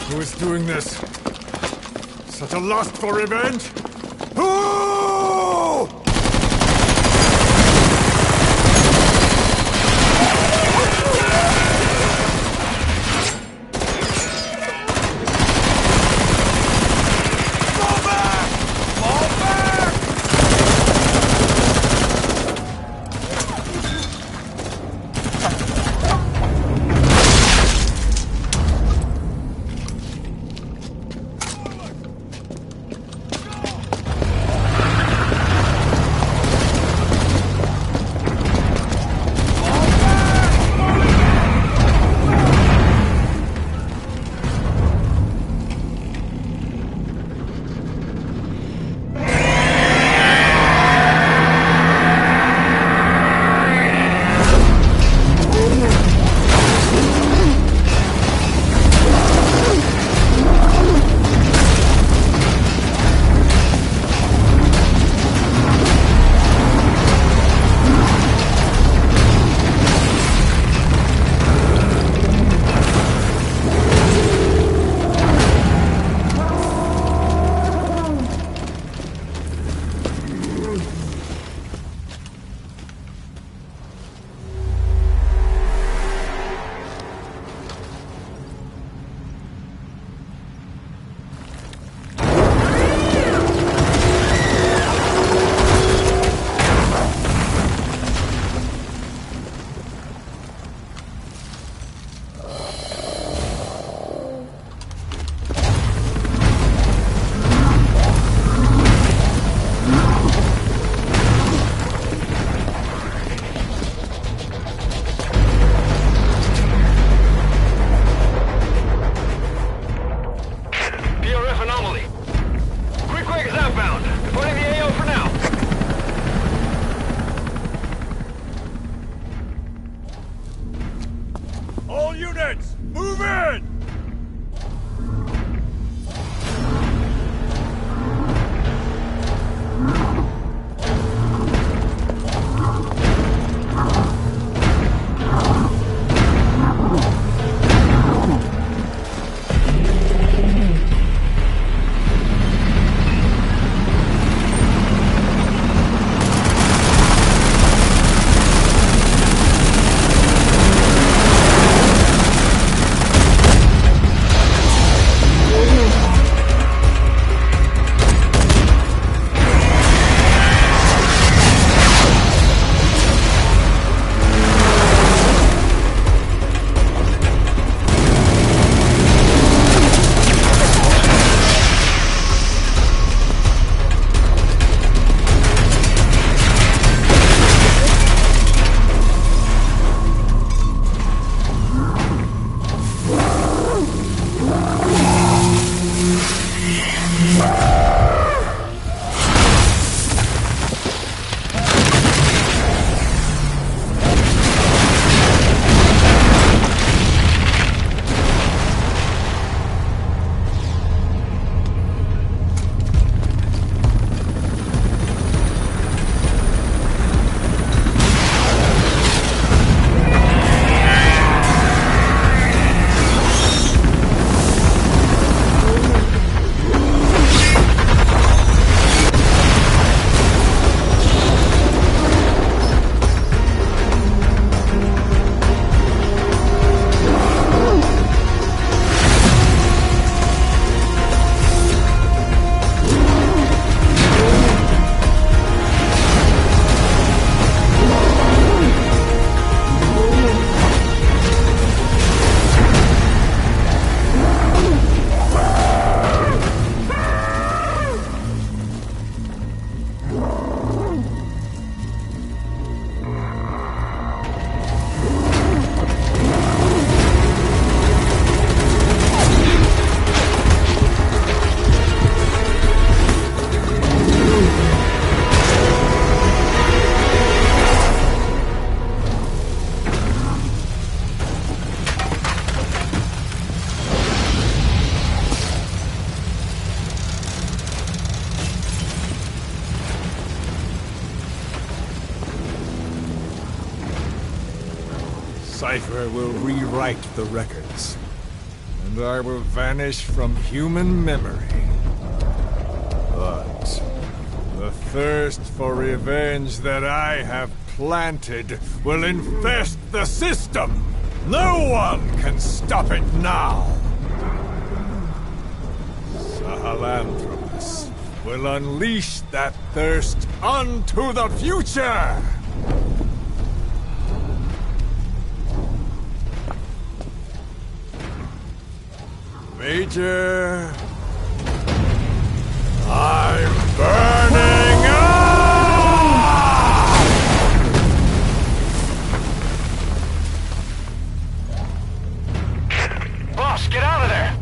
Who is doing this? Such a lust for revenge? Who? Cypher will rewrite the records, and I will vanish from human memory. But the thirst for revenge that I have planted will infest the system. No one can stop it now. Sahelanthropus will unleash that thirst onto the future! Major... I'm burning up! Boss, get out of there!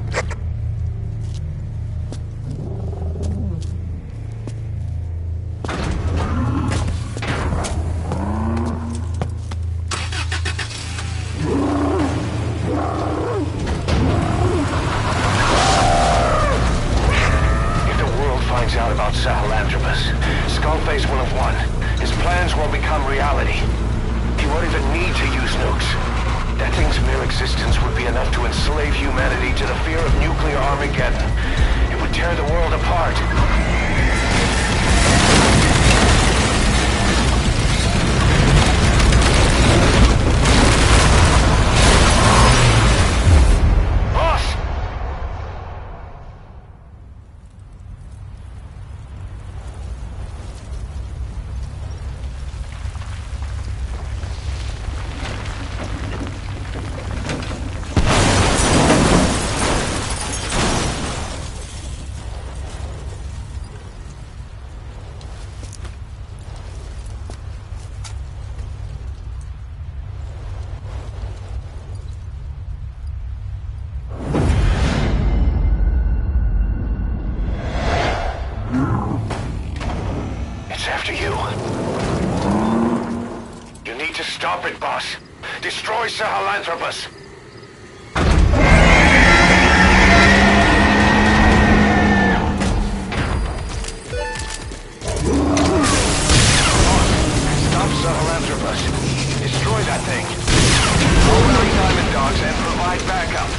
Finds out about Sahelanthropus, Skullface will have won. His plans will become reality. He won't even need to use nukes. That thing's mere existence would be enough to enslave humanity to the fear of nuclear Armageddon. It would tear the world apart. Stop it, boss. Destroy Sahelanthropus. Stop Sahelanthropus. Destroy that thing. Call the Diamond Dogs and provide backup.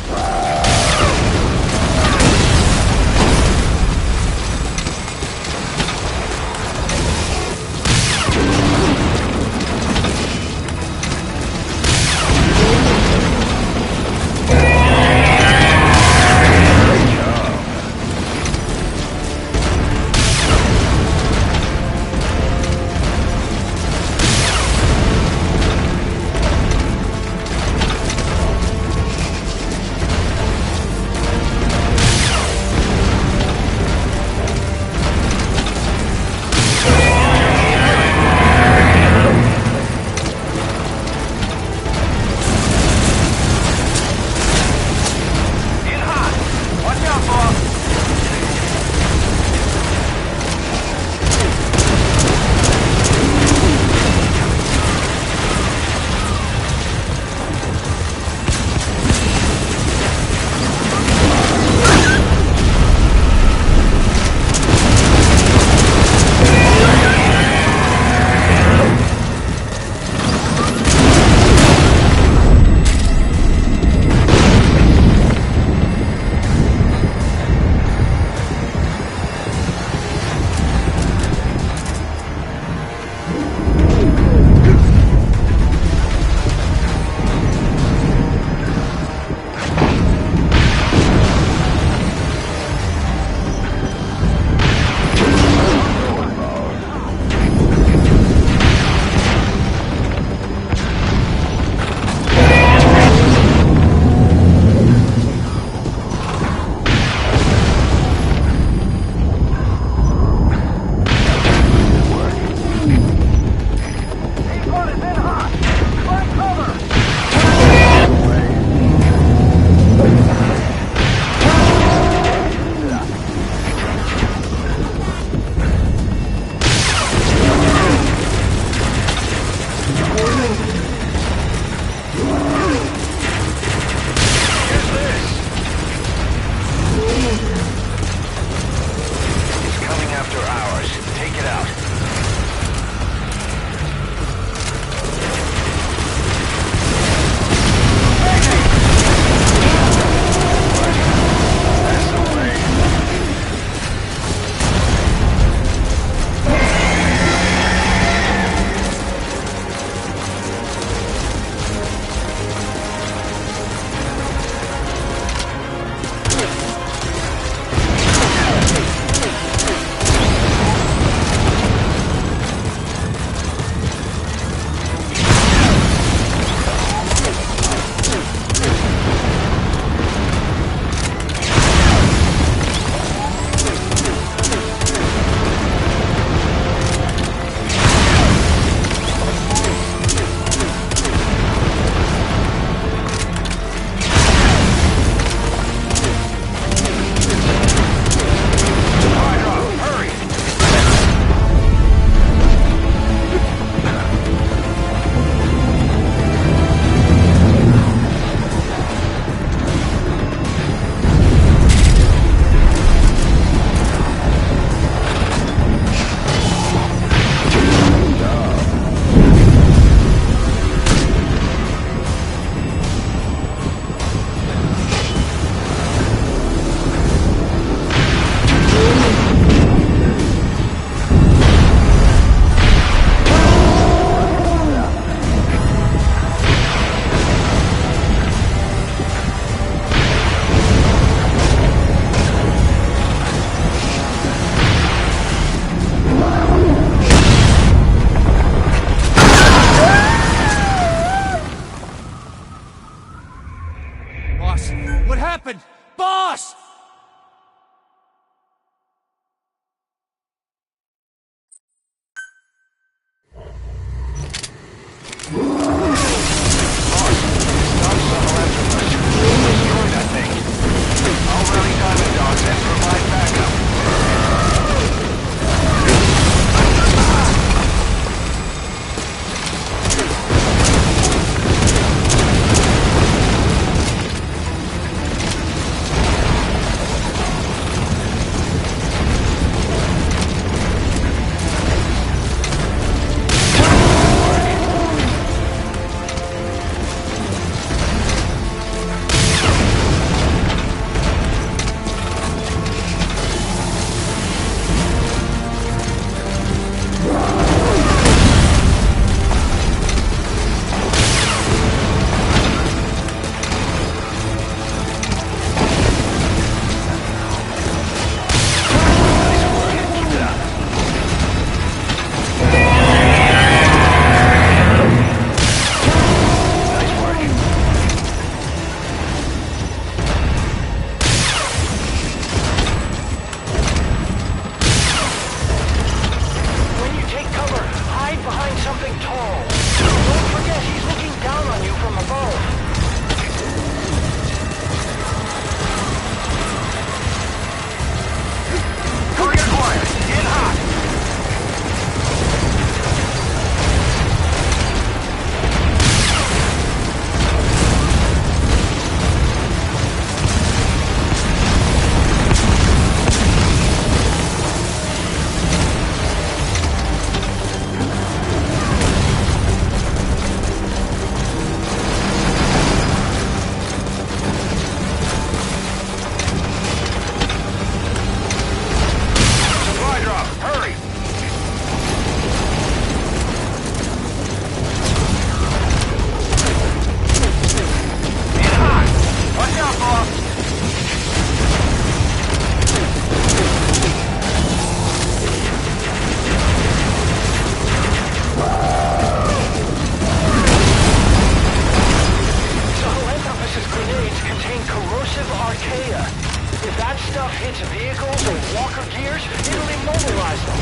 tentacles or walker gears, it'll immobilize them.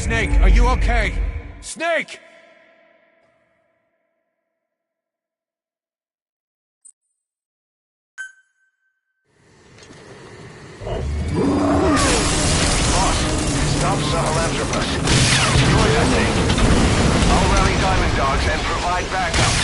Snake, are you okay? Snake! Stop Sahelanthropus. Destroy that thing. I'll rally Diamond Dogs and provide backup.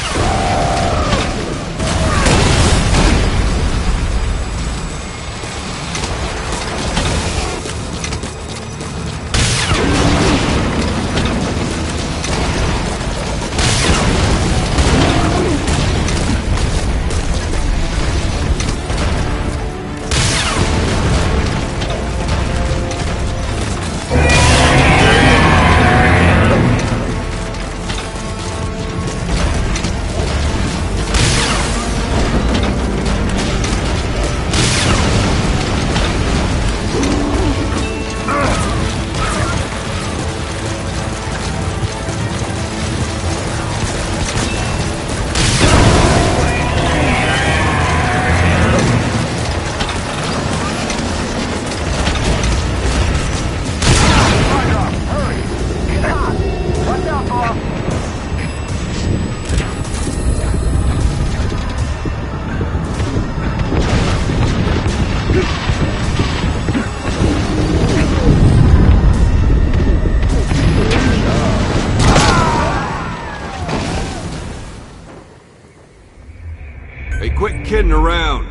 kidding around.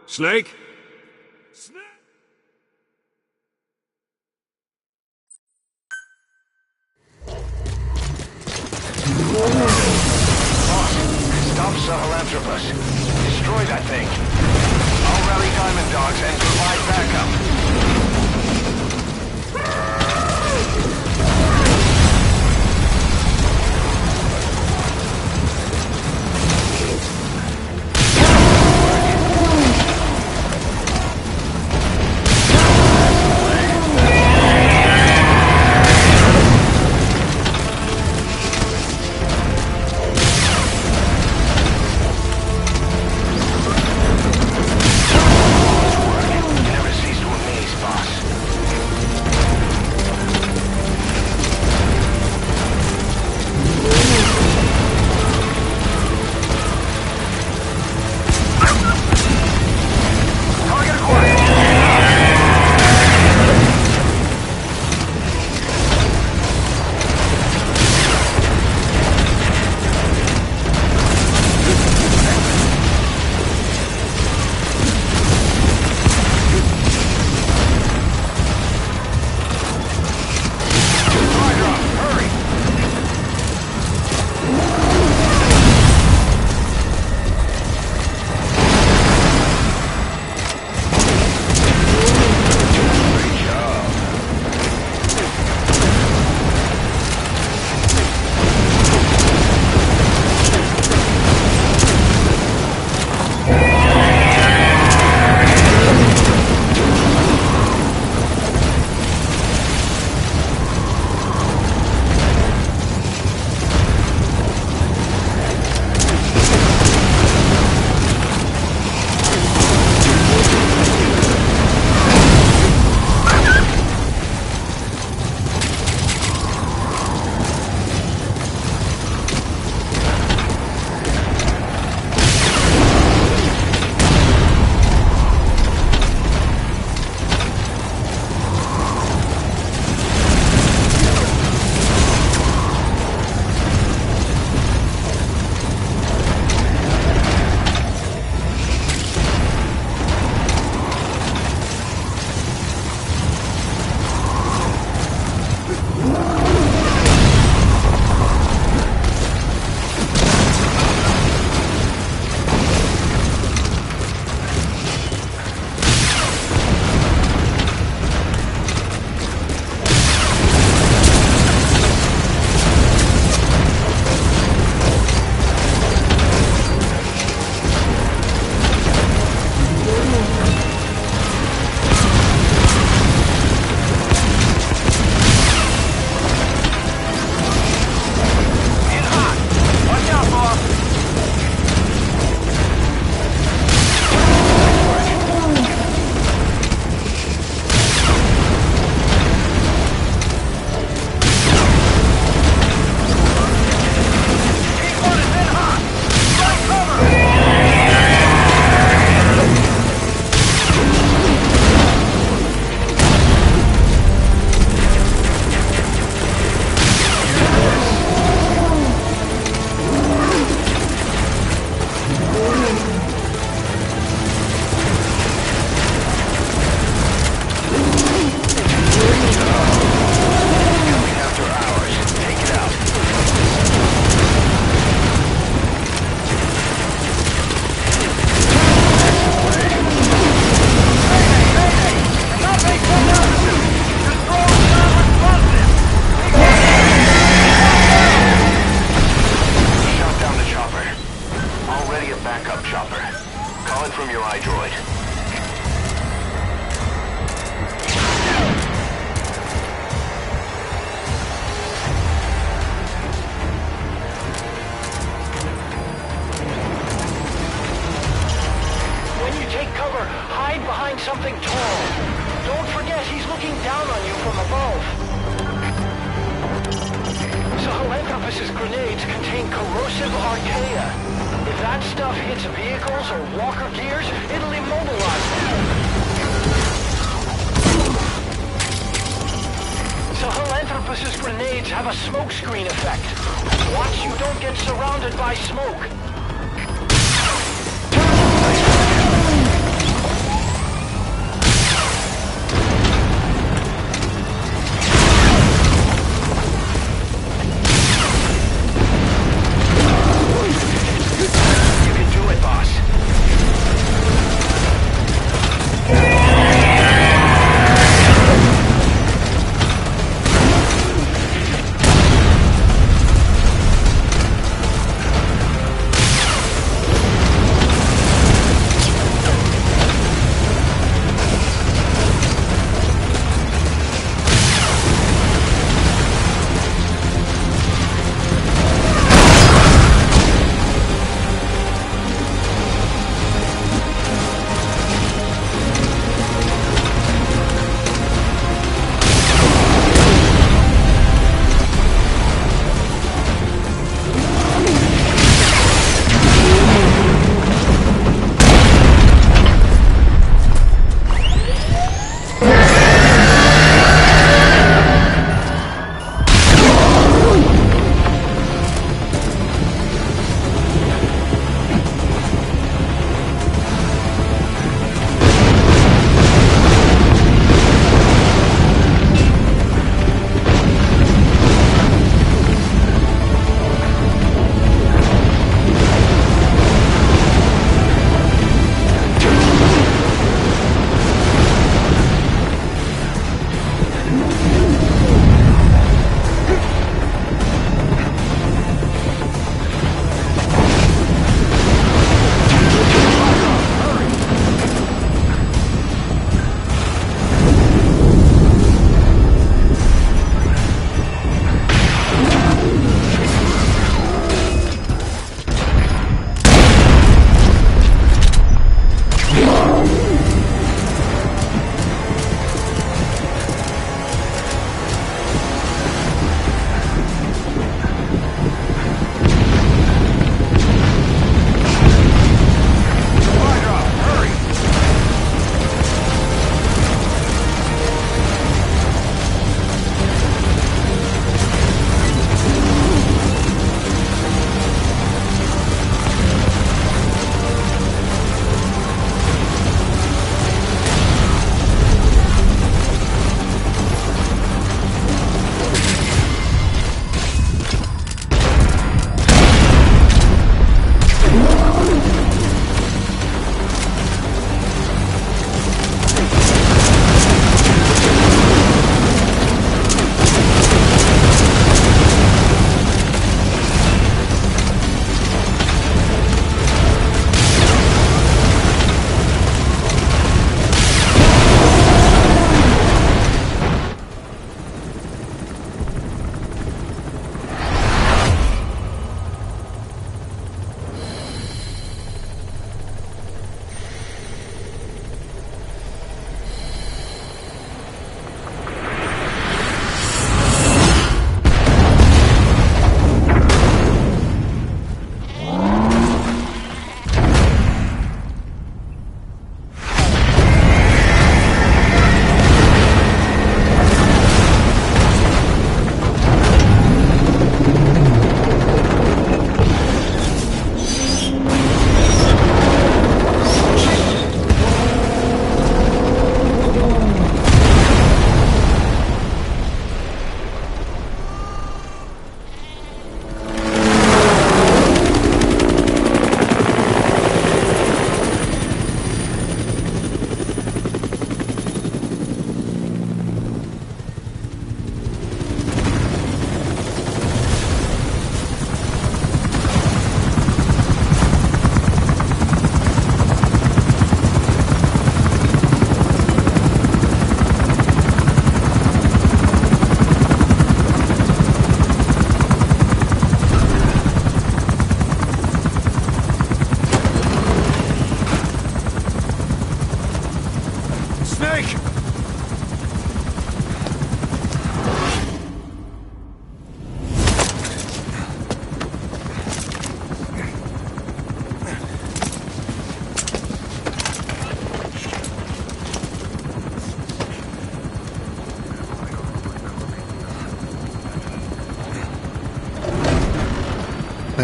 Snake? Stop Sahelanthropus. Destroy that thing. I'll rally Diamond Dogs and provide backup. something tall. Don't forget, he's looking down on you from above. Sahelanthropus' grenades contain corrosive archaea. If that stuff hits vehicles or walker gears, it'll immobilize them. Sahelanthropus' grenades have a smokescreen effect. Watch you don't get surrounded by smoke.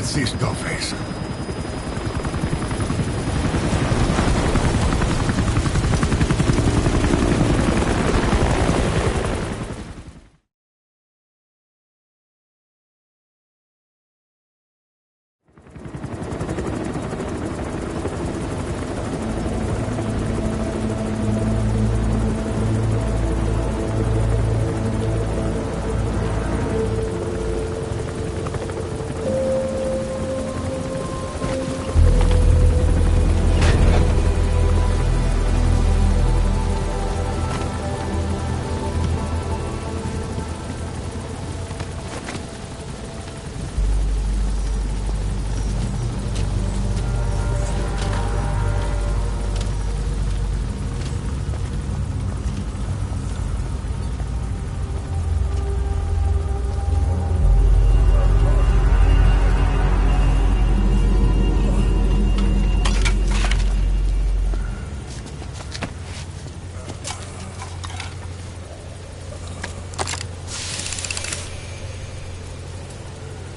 Let's see Skullface.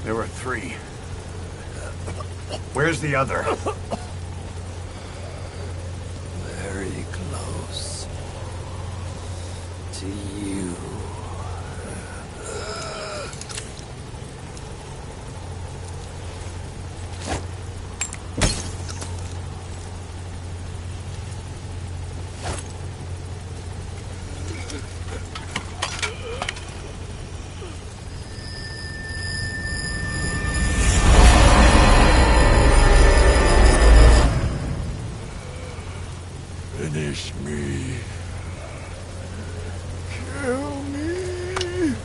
There were 3. Where's the other? Very close to you. Finish me. Kill me.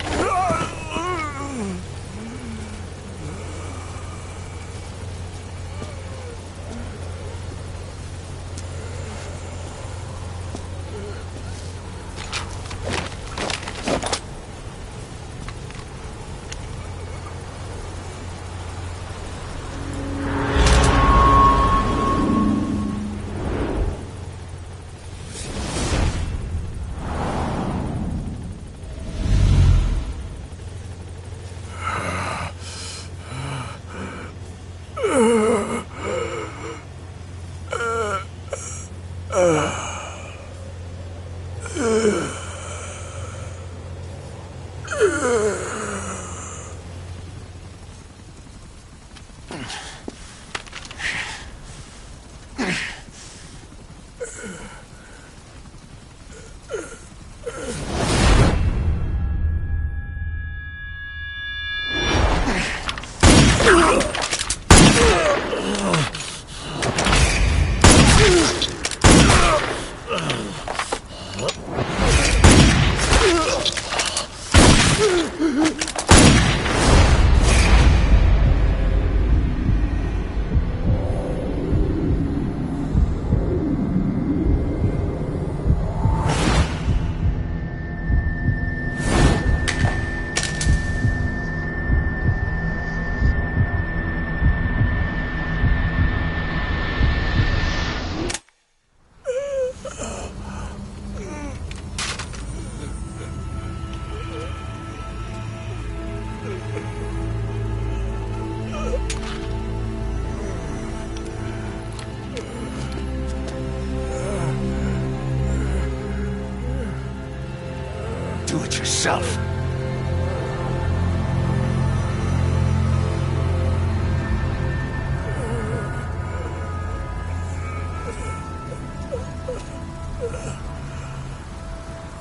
Do it yourself.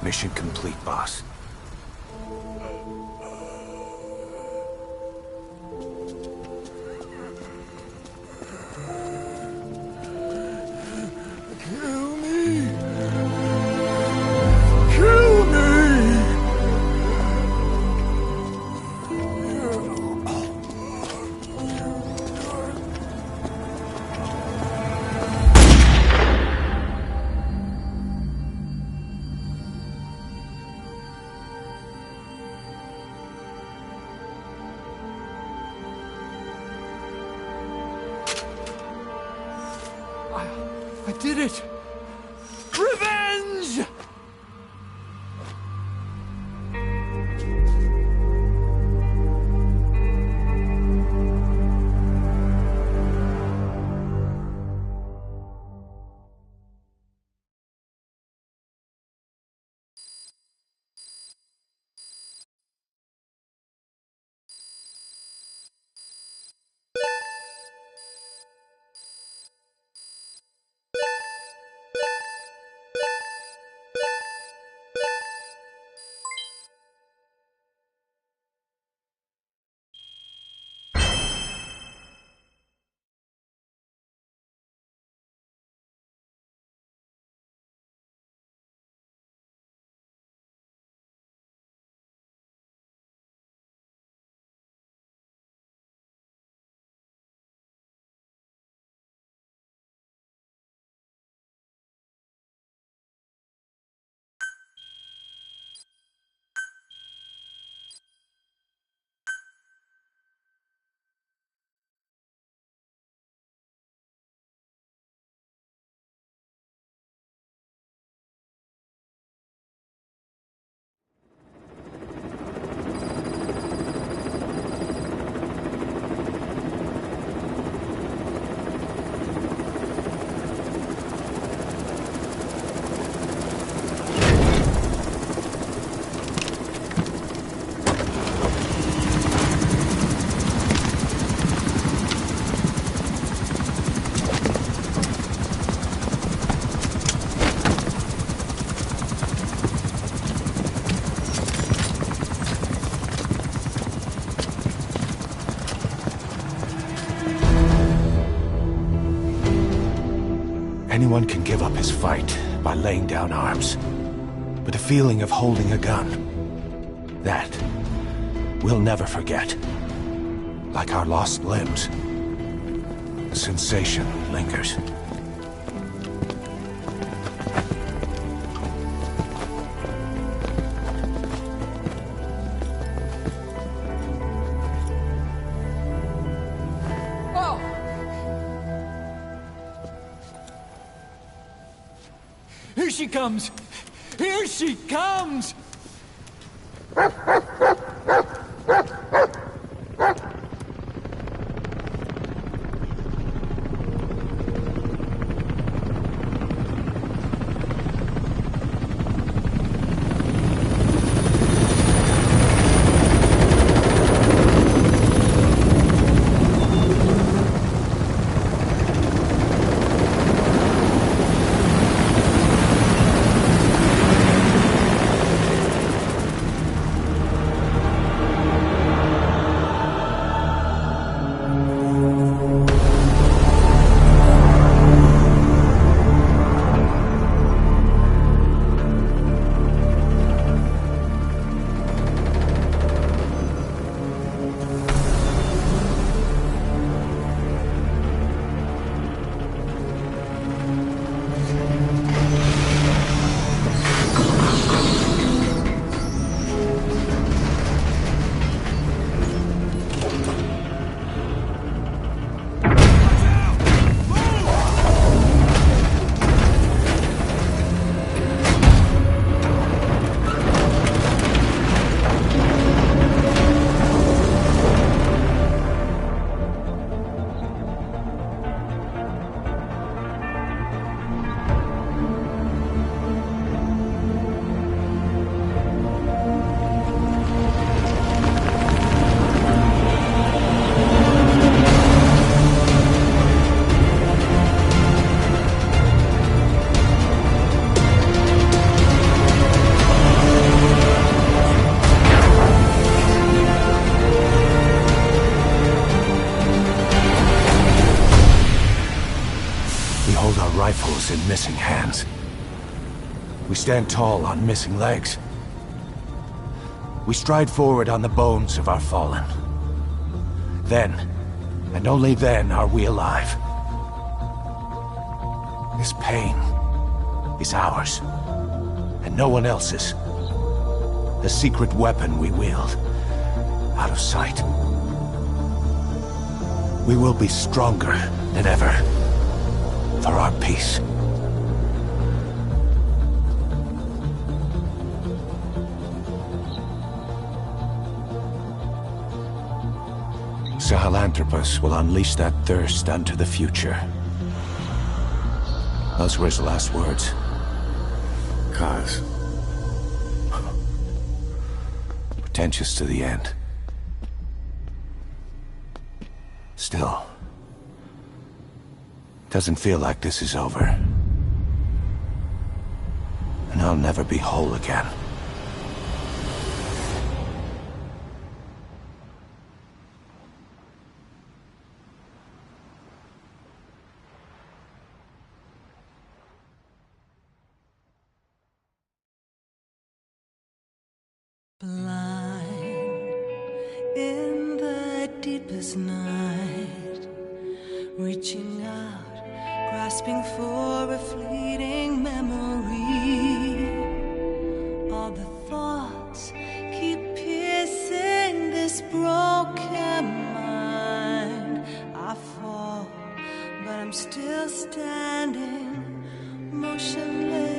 Mission complete, boss. Kill me. Kill me. I did it! Revenge! Anyone can give up his fight by laying down arms. But the feeling of holding a gun, that we'll never forget. Like our lost limbs, the sensation lingers. Here she comes! Here she comes! Rifles in missing hands. We stand tall on missing legs. We stride forward on the bones of our fallen. Then, and only then, are we alive. This pain is ours, and no one else's. The secret weapon we wield, out of sight. We will be stronger than ever. For our peace. Sahelanthropus will unleash that thirst unto the future. Those were his last words. Kaz. Pretentious to the end. Still. Doesn't feel like this is over. And I'll never be whole again. Blind in the deepest night, reaching out, grasping for a fleeting memory. All the thoughts keep piercing this broken mind. I fall, but I'm still standing, motionless.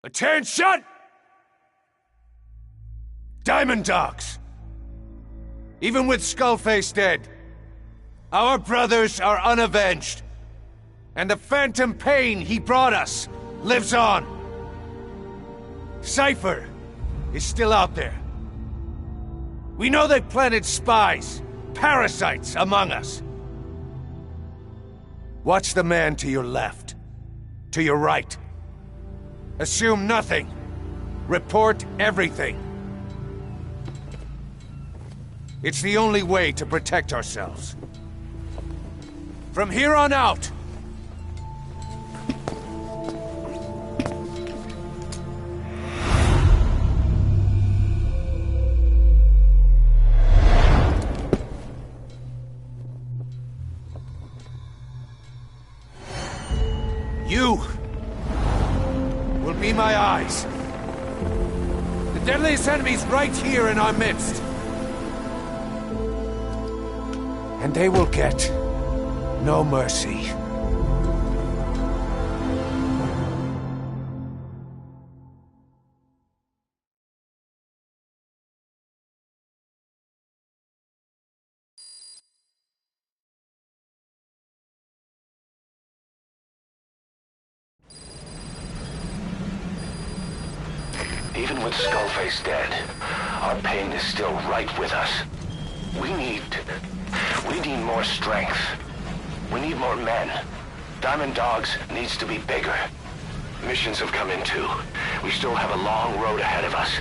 Attention! Diamond Dogs! Even with Skullface dead, our brothers are unavenged. And the phantom pain he brought us lives on. Cypher is still out there. We know they planted spies, parasites among us. Watch the man to your left, to your right. Assume nothing. Report everything. It's the only way to protect ourselves. From here on out, you will be my eyes. The deadliest enemy's right here in our midst. And they will get no mercy. Even with Skullface dead, our pain is still right with us. We need more strength. We need more men. Diamond Dogs needs to be bigger. Missions have come in too. We still have a long road ahead of us.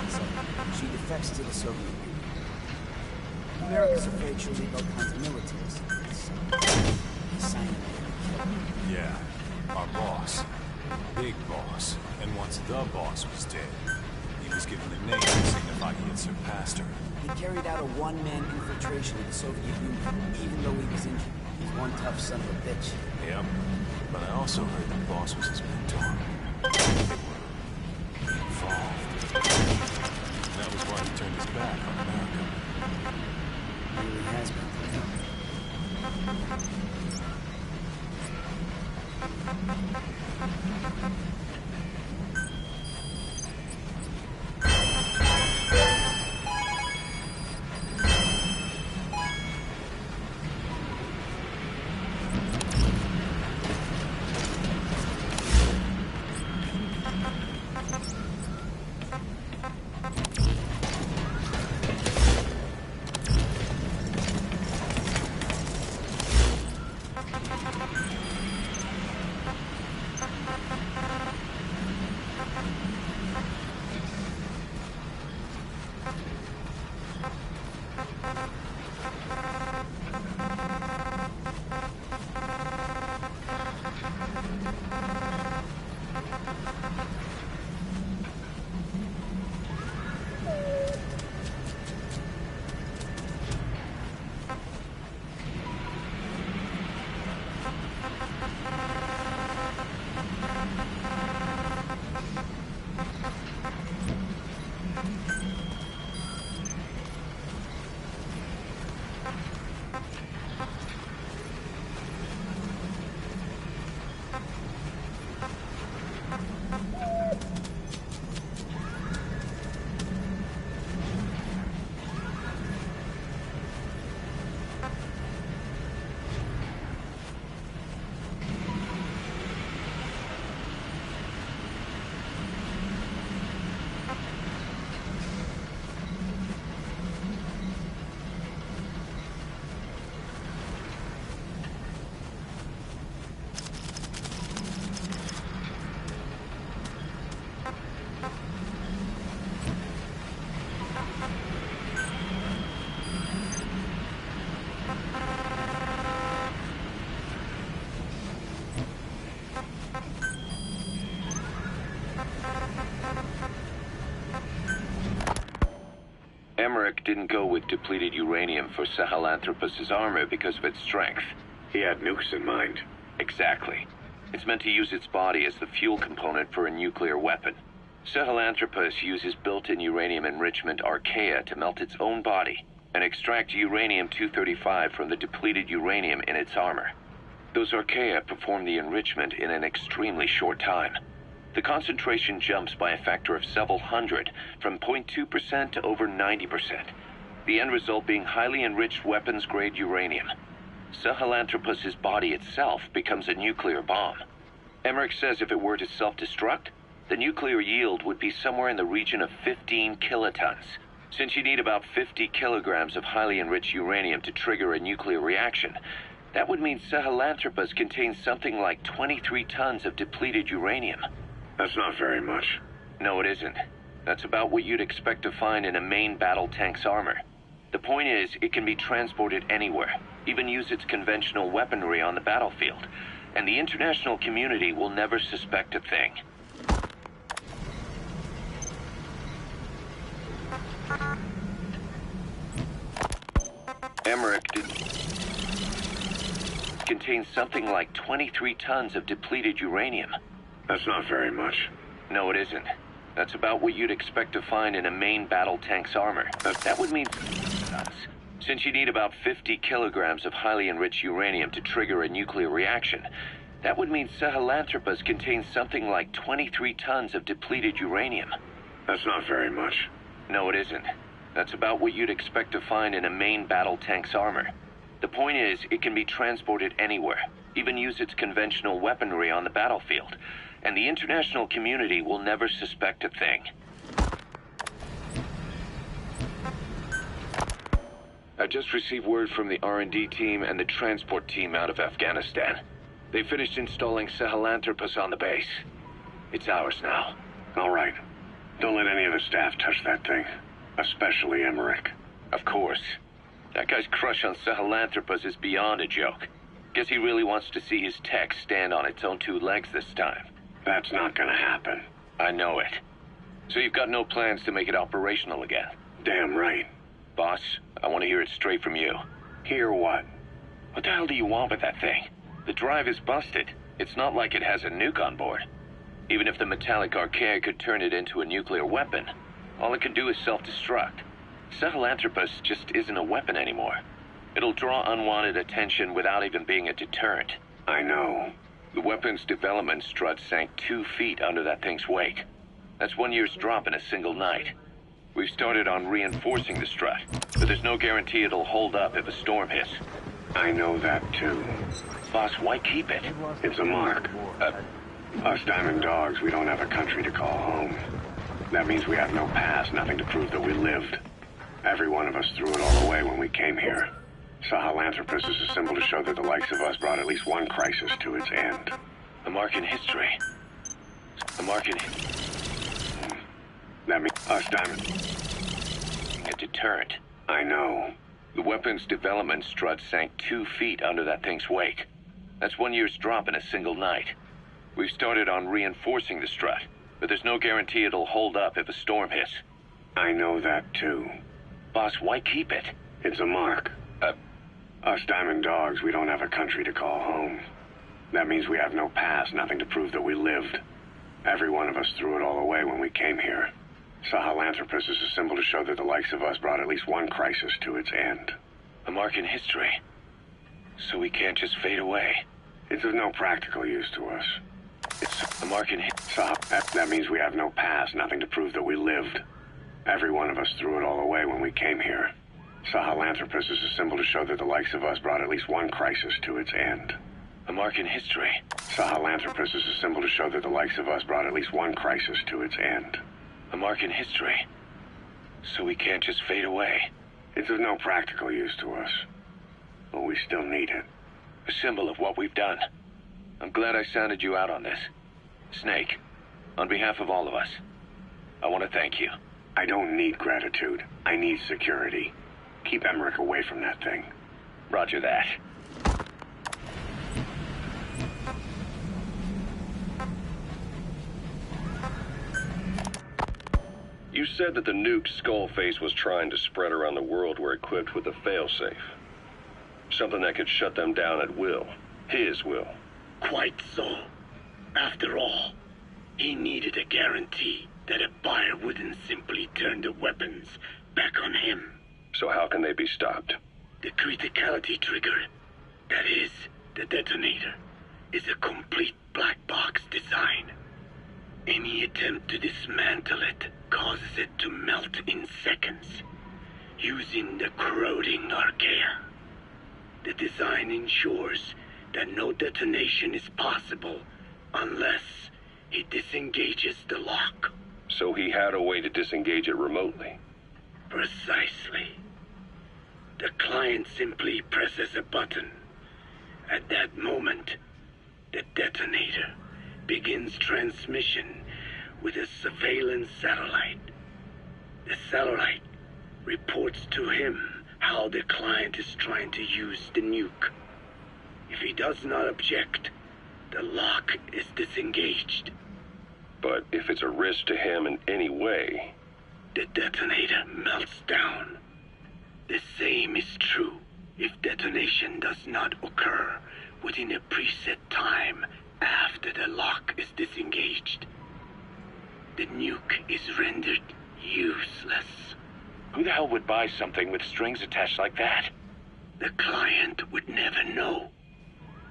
So she defects to the Soviet Union. America's afraid she'll leave all kinds of military secrets. So they sign it. Yeah, our boss. Big boss. And once the boss was dead, he was given a name to signify he had surpassed her. He carried out a one-man infiltration of the Soviet Union, even though he was injured. He's one tough son of a bitch. Yep. But I also heard the boss was his mentor. They were involved. That was why he turned his back on America. He really has been. Emmerich didn't go with depleted uranium for Sahelanthropus' armor because of its strength. He had nukes in mind. Exactly. It's meant to use its body as the fuel component for a nuclear weapon. Sahelanthropus uses built-in uranium enrichment archaea to melt its own body and extract uranium-235 from the depleted uranium in its armor. Those archaea perform the enrichment in an extremely short time. The concentration jumps by a factor of several hundred, from 0.2% to over 90%. The end result being highly enriched weapons-grade uranium. Sahelanthropus' body itself becomes a nuclear bomb. Emmerich says if it were to self-destruct, the nuclear yield would be somewhere in the region of 15 kilotons. Since you need about 50 kilograms of highly enriched uranium to trigger a nuclear reaction, that would mean Sahelanthropus contains something like 23 tons of depleted uranium. That's not very much. No, it isn't. That's about what you'd expect to find in a main battle tank's armor. The point is, it can be transported anywhere, even use its conventional weaponry on the battlefield, and the international community will never suspect a thing. Emmerich contains something like 23 tons of depleted uranium. That's not very much. No, it isn't. That's about what you'd expect to find in a main battle tank's armor. That would mean since you need about 50 kilograms of highly enriched uranium to trigger a nuclear reaction, that would mean Sahelanthropus contains something like 23 tons of depleted uranium. That's not very much. No, it isn't. That's about what you'd expect to find in a main battle tank's armor. The point is, it can be transported anywhere, even use its conventional weaponry on the battlefield, and the international community will never suspect a thing. I just received word from the R&D team and the transport team out of Afghanistan. They finished installing Sahelanthropus on the base. It's ours now. All right. Don't let any of the staff touch that thing. Especially Emmerich. Of course. That guy's crush on Sahelanthropus is beyond a joke. Guess he really wants to see his tech stand on its own two legs this time. That's not gonna happen. I know it. So you've got no plans to make it operational again? Damn right. Boss, I want to hear it straight from you. Hear what? What the hell do you want with that thing? The drive is busted. It's not like it has a nuke on board. Even if the metallic archaea could turn it into a nuclear weapon, all it can do is self-destruct. Sahelanthropus just isn't a weapon anymore. It'll draw unwanted attention without even being a deterrent. I know. The weapon's development strut sank 2 feet under that thing's wake. That's 1 year's drop in a single night. We've started on reinforcing the strut, but there's no guarantee it'll hold up if a storm hits. I know that too. Boss, why keep it? It's a mark. Us Diamond Dogs, we don't have a country to call home. That means we have no past, nothing to prove that we lived. Every one of us threw it all away when we came here. Sahelanthropus is a symbol to show that the likes of us brought at least one crisis to its end. A mark in history. A mark in... That means us Diamond... A deterrent. I know. The weapon's development strut sank 2 feet under that thing's wake. That's 1 year's drop in a single night. We've started on reinforcing the strut, but there's no guarantee it'll hold up if a storm hits. I know that too. Boss, why keep it? It's a mark. Us Diamond Dogs, we don't have a country to call home. That means we have no past, nothing to prove that we lived. Every one of us threw it all away when we came here. Sahelanthropus is a symbol to show that the likes of us brought at least one crisis to its end. A mark in history. So we can't just fade away. It's of no practical use to us. It's a mark in history. That means we have no past, nothing to prove that we lived. Every one of us threw it all away when we came here. Sahelanthropus is a symbol to show that the likes of us brought at least one crisis to its end. A mark in history. Sahelanthropus is a symbol to show that the likes of us brought at least one crisis to its end. A mark in history. So we can't just fade away. It's of no practical use to us. But we still need it. A symbol of what we've done. I'm glad I sounded you out on this. Snake, on behalf of all of us, I want to thank you. I don't need gratitude. I need security. Keep Emmerich away from that thing. Roger that. You said that the nukes Skullface was trying to spread around the world were equipped with a failsafe. Something that could shut them down at will. His will. Quite so. After all, he needed a guarantee that a buyer wouldn't simply turn the weapons back on him. So how can they be stopped? The criticality trigger, that is, the detonator, is a complete black box design. Any attempt to dismantle it causes it to melt in seconds, using the corroding archaea. The design ensures that no detonation is possible unless he disengages the lock. So he had a way to disengage it remotely. Precisely. The client simply presses a button. At that moment, the detonator begins transmission with a surveillance satellite. The satellite reports to him how the client is trying to use the nuke. If he does not object, the lock is disengaged. But if it's a risk to him in any way... The detonator melts down. The same is true if detonation does not occur within a preset time after the lock is disengaged. The nuke is rendered useless. Who the hell would buy something with strings attached like that? The client would never know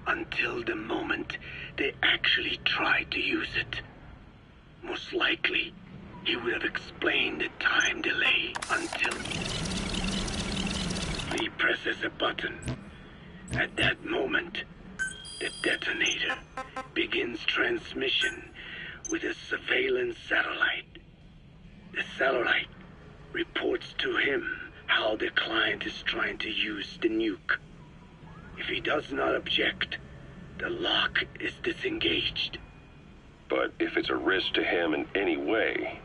until the moment they actually tried to use it. Most likely, he would have explained the time delay until he presses a button. At that moment, the detonator begins transmission with a surveillance satellite. The satellite reports to him how the client is trying to use the nuke. If he does not object, the lock is disengaged. But if it's a risk to him in any way...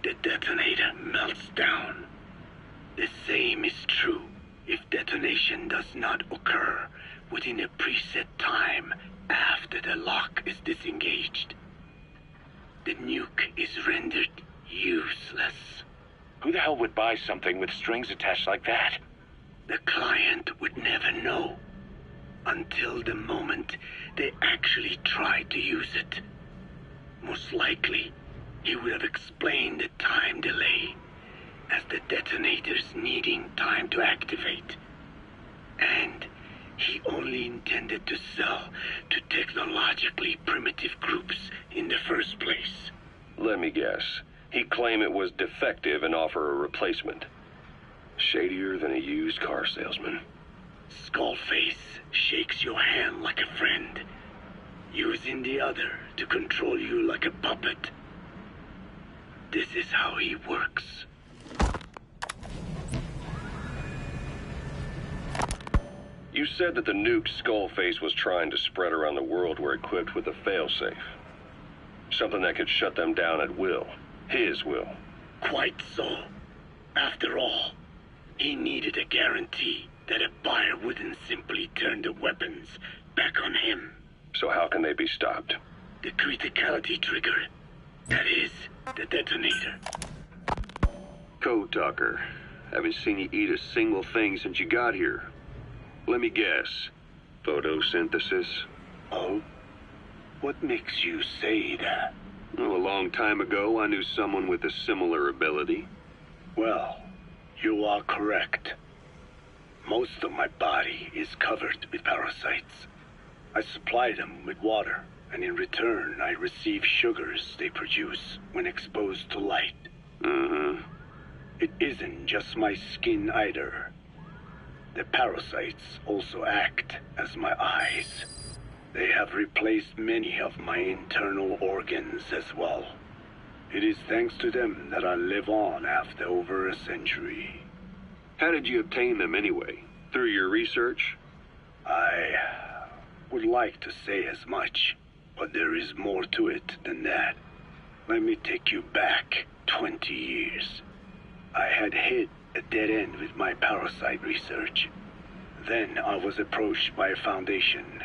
the detonator melts down. The same is true if detonation does not occur within a preset time after the lock is disengaged. The nuke is rendered useless. Who the hell would buy something with strings attached like that? The client would never know until the moment they actually try to use it. Most likely, he would have explained the time delay as the detonators needing time to activate. And he only intended to sell to technologically primitive groups in the first place. Let me guess. He'd claim it was defective and offer a replacement. Shadier than a used car salesman. Skullface shakes your hand like a friend, using the other to control you like a puppet. This is how he works. You said that the nuke Skullface was trying to spread around the world were equipped with a failsafe. Something that could shut them down at will. His will. Quite so. After all, he needed a guarantee that a buyer wouldn't simply turn the weapons back on him. So how can they be stopped? The criticality trigger. That is, the detonator. Code Talker. Haven't seen you eat a single thing since you got here. Let me guess. Photosynthesis? Oh? What makes you say that? Well, a long time ago, I knew someone with a similar ability. Well, you are correct. Most of my body is covered with parasites. I supply them with water, and in return, I receive sugars they produce when exposed to light. It isn't just my skin either. The parasites also act as my eyes. They have replaced many of my internal organs as well. It is thanks to them that I live on after over a century. How did you obtain them anyway? Through your research? I would like to say as much, but there is more to it than that. Let me take you back 20 years. I had hit a dead end with my parasite research. Then I was approached by a foundation.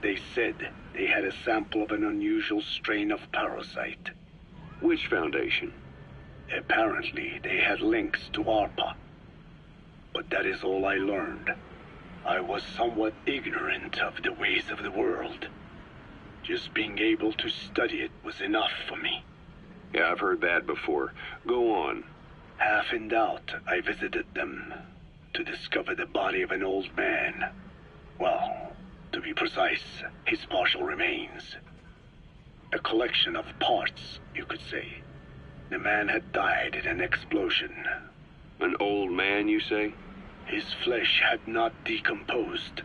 They said they had a sample of an unusual strain of parasite. Which foundation? Apparently, they had links to ARPA. But that is all I learned. I was somewhat ignorant of the ways of the world. Just being able to study it was enough for me. Yeah, I've heard that before. Go on. Half in doubt, I visited them to discover the body of an old man. Well, to be precise, his partial remains. A collection of parts, you could say. The man had died in an explosion. An old man, you say? His flesh had not decomposed.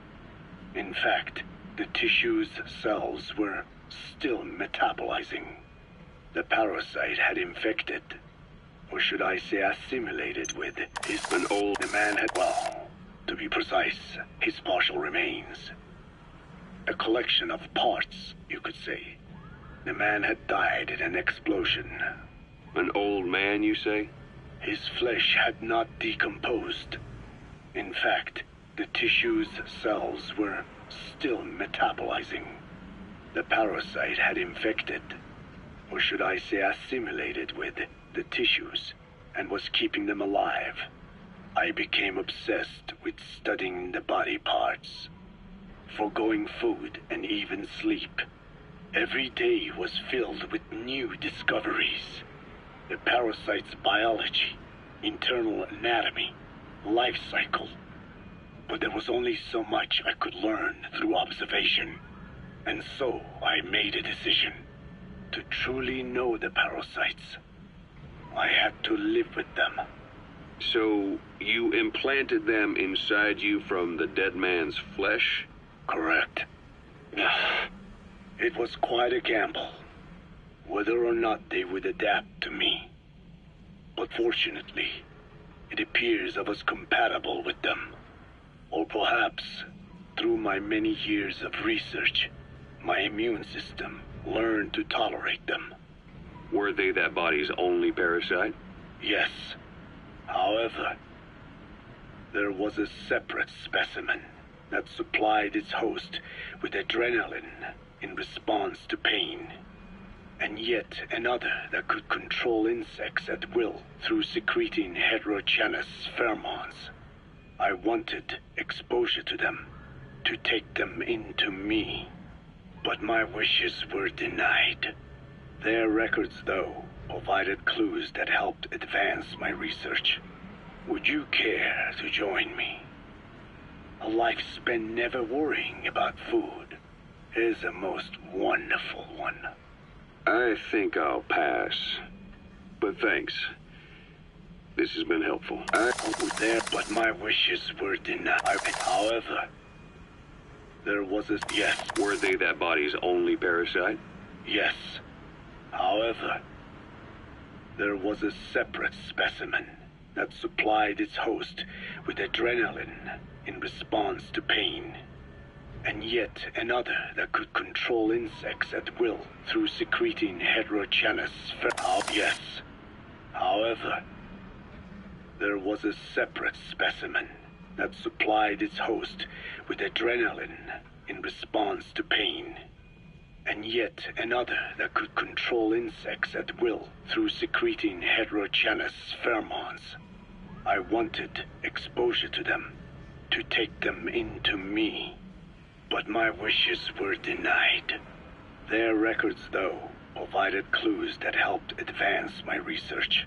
In fact, the tissue's cells were still metabolizing. The parasite had infected, or should I say assimilated with, the man had, well, to be precise, his partial remains. A collection of parts, you could say. The man had died in an explosion. An old man, you say? His flesh had not decomposed. In fact, the tissue's cells were still metabolizing. The parasite had infected, or should I say assimilated with, the tissues, and was keeping them alive. I became obsessed with studying the body parts, foregoing food and even sleep. Every day was filled with new discoveries. The parasite's biology, internal anatomy, life cycle. But there was only so much I could learn through observation. And so I made a decision. To truly know the parasites, I had to live with them. So, you implanted them inside you from the dead man's flesh? Correct. It was quite a gamble, whether or not they would adapt to me. But fortunately, it appears I was compatible with them. Or perhaps, through my many years of research, my immune system learned to tolerate them. Were they that body's only parasite? Yes. However, there was a separate specimen that supplied its host with adrenaline in response to pain, and yet another that could control insects at will through secreting heterogeneous pheromones. I wanted exposure to them, to take them into me, but my wishes were denied. Their records, though, provided clues that helped advance my research. Would you care to join me? A life spent never worrying about food is a most wonderful one. I think I'll pass. But thanks. This has been helpful. I was there, but my wishes were denied. However, there was a... Yes. Were they that body's only parasite? Yes. However, there was a separate specimen that supplied its host with adrenaline in response to pain, and yet another that could control insects at will through secreting heterogeneous Yes. However, there was a separate specimen that supplied its host with adrenaline in response to pain, and yet another that could control insects at will through secreting heterogeneous pheromones. I wanted exposure to them, to take them into me, but my wishes were denied. Their records, though, provided clues that helped advance my research.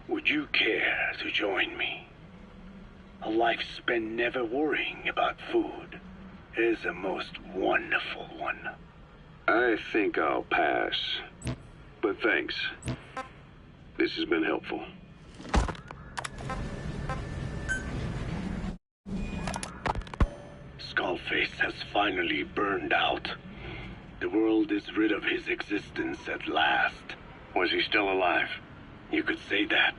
Would you care to join me? A life spent never worrying about food is a most wonderful one. I think I'll pass. But thanks. This has been helpful. Skullface has finally burned out. The world is rid of his existence at last. Was he still alive? You could say that.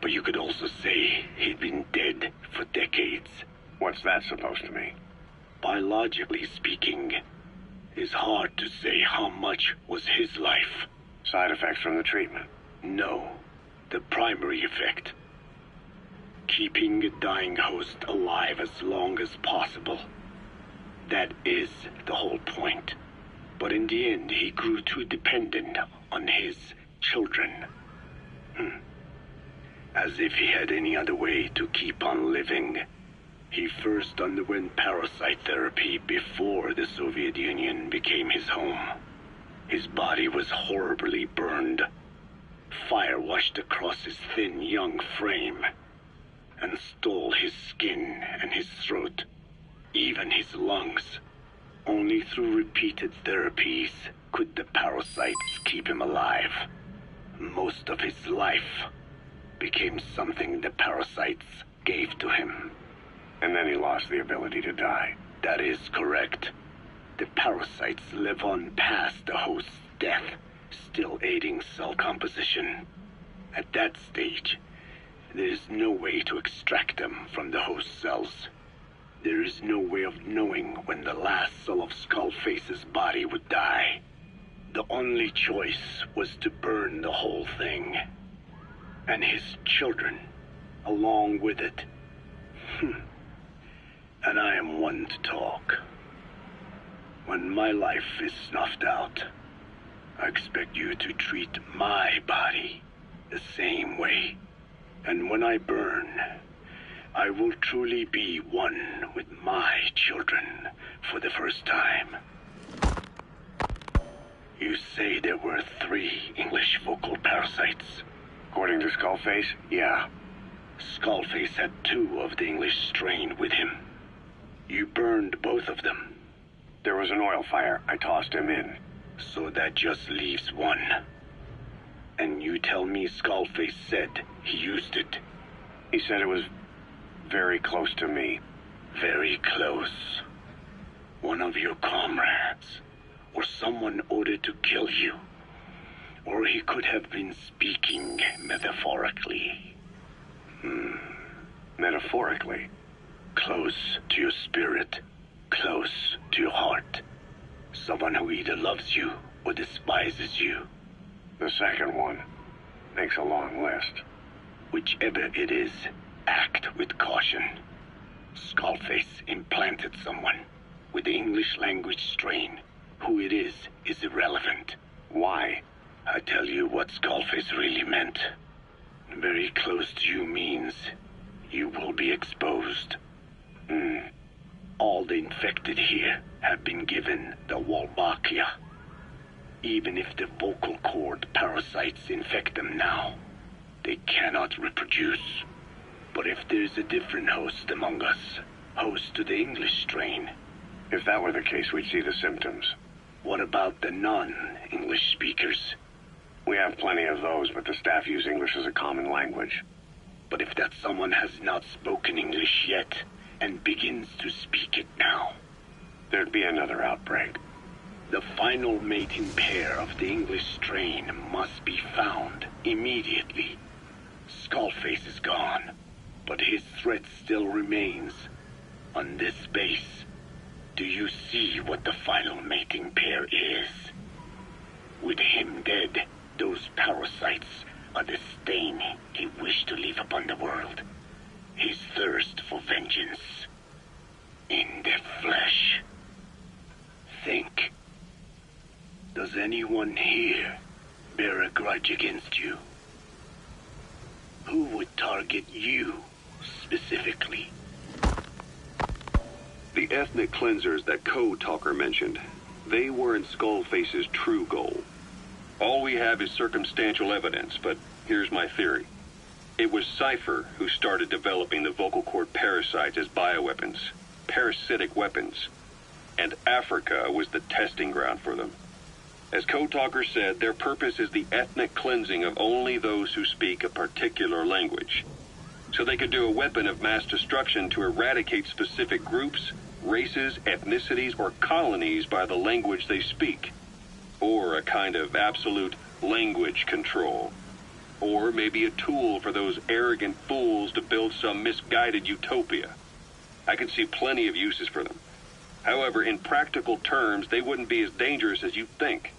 But you could also say he'd been dead for decades. What's that supposed to mean? Biologically speaking, it's hard to say how much was his life. Side effects from the treatment? No. The primary effect. Keeping a dying host alive as long as possible. That is the whole point. But in the end, he grew too dependent on his children. As if he had any other way to keep on living. He first underwent parasite therapy before the Soviet Union became his home. His body was horribly burned. Fire washed across his thin young frame and stole his skin and his throat, even his lungs. Only through repeated therapies could the parasites keep him alive. Most of his life became something the parasites gave to him. And then he lost the ability to die. That is correct. The parasites live on past the host's death, still aiding cell composition. At that stage, there is no way to extract them from the host cells. There is no way of knowing when the last cell of Skullface's body would die. The only choice was to burn the whole thing. And his children, along with it. And I am one to talk. When my life is snuffed out, I expect you to treat my body the same way. And when I burn, I will truly be one with my children for the first time. You say there were 3 English vocal parasites. According to Skullface, yeah. Skullface had 2 of the English strain with him. You burned both of them. There was an oil fire. I tossed him in. So that just leaves 1. And you tell me Skullface said he used it. He said it was very close to me. Very close. One of your comrades, or someone ordered to kill you. Or he could have been speaking metaphorically. Metaphorically? Close to your spirit, close to your heart. Someone who either loves you or despises you. The second one makes a long list. Whichever it is, act with caution. Skullface implanted someone with the English language strain. Who it is irrelevant. Why? I tell you what Skullface really meant. Very close to you means you will be exposed. All the infected here have been given the Wolbachia. Even if the vocal cord parasites infect them now, they cannot reproduce. But if there's a different host among us, host to the English strain. If that were the case, we'd see the symptoms. What about the non-English speakers? We have plenty of those, but the staff use English as a common language. But if that someone has not spoken English yet, and begins to speak it now, there'd be another outbreak. The final mating pair of the English strain must be found immediately. Skullface is gone, but his threat still remains. On this base, do you see what the final mating pair is? With him dead, those parasites are the stain he wished to leave upon the world. His thirst for vengeance. In the flesh. Think. Does anyone here bear a grudge against you? Who would target you, specifically? The ethnic cleansers that Code Talker mentioned, they weren't Skullface's true goal. All we have is circumstantial evidence, but here's my theory. It was Cypher who started developing the vocal cord parasites as bioweapons, parasitic weapons, and Africa was the testing ground for them. As Code Talker said, their purpose is the ethnic cleansing of only those who speak a particular language. So they could do a weapon of mass destruction to eradicate specific groups, races, ethnicities, or colonies by the language they speak. Or a kind of absolute language control. Or maybe a tool for those arrogant fools to build some misguided utopia. I can see plenty of uses for them. However, in practical terms, they wouldn't be as dangerous as you think.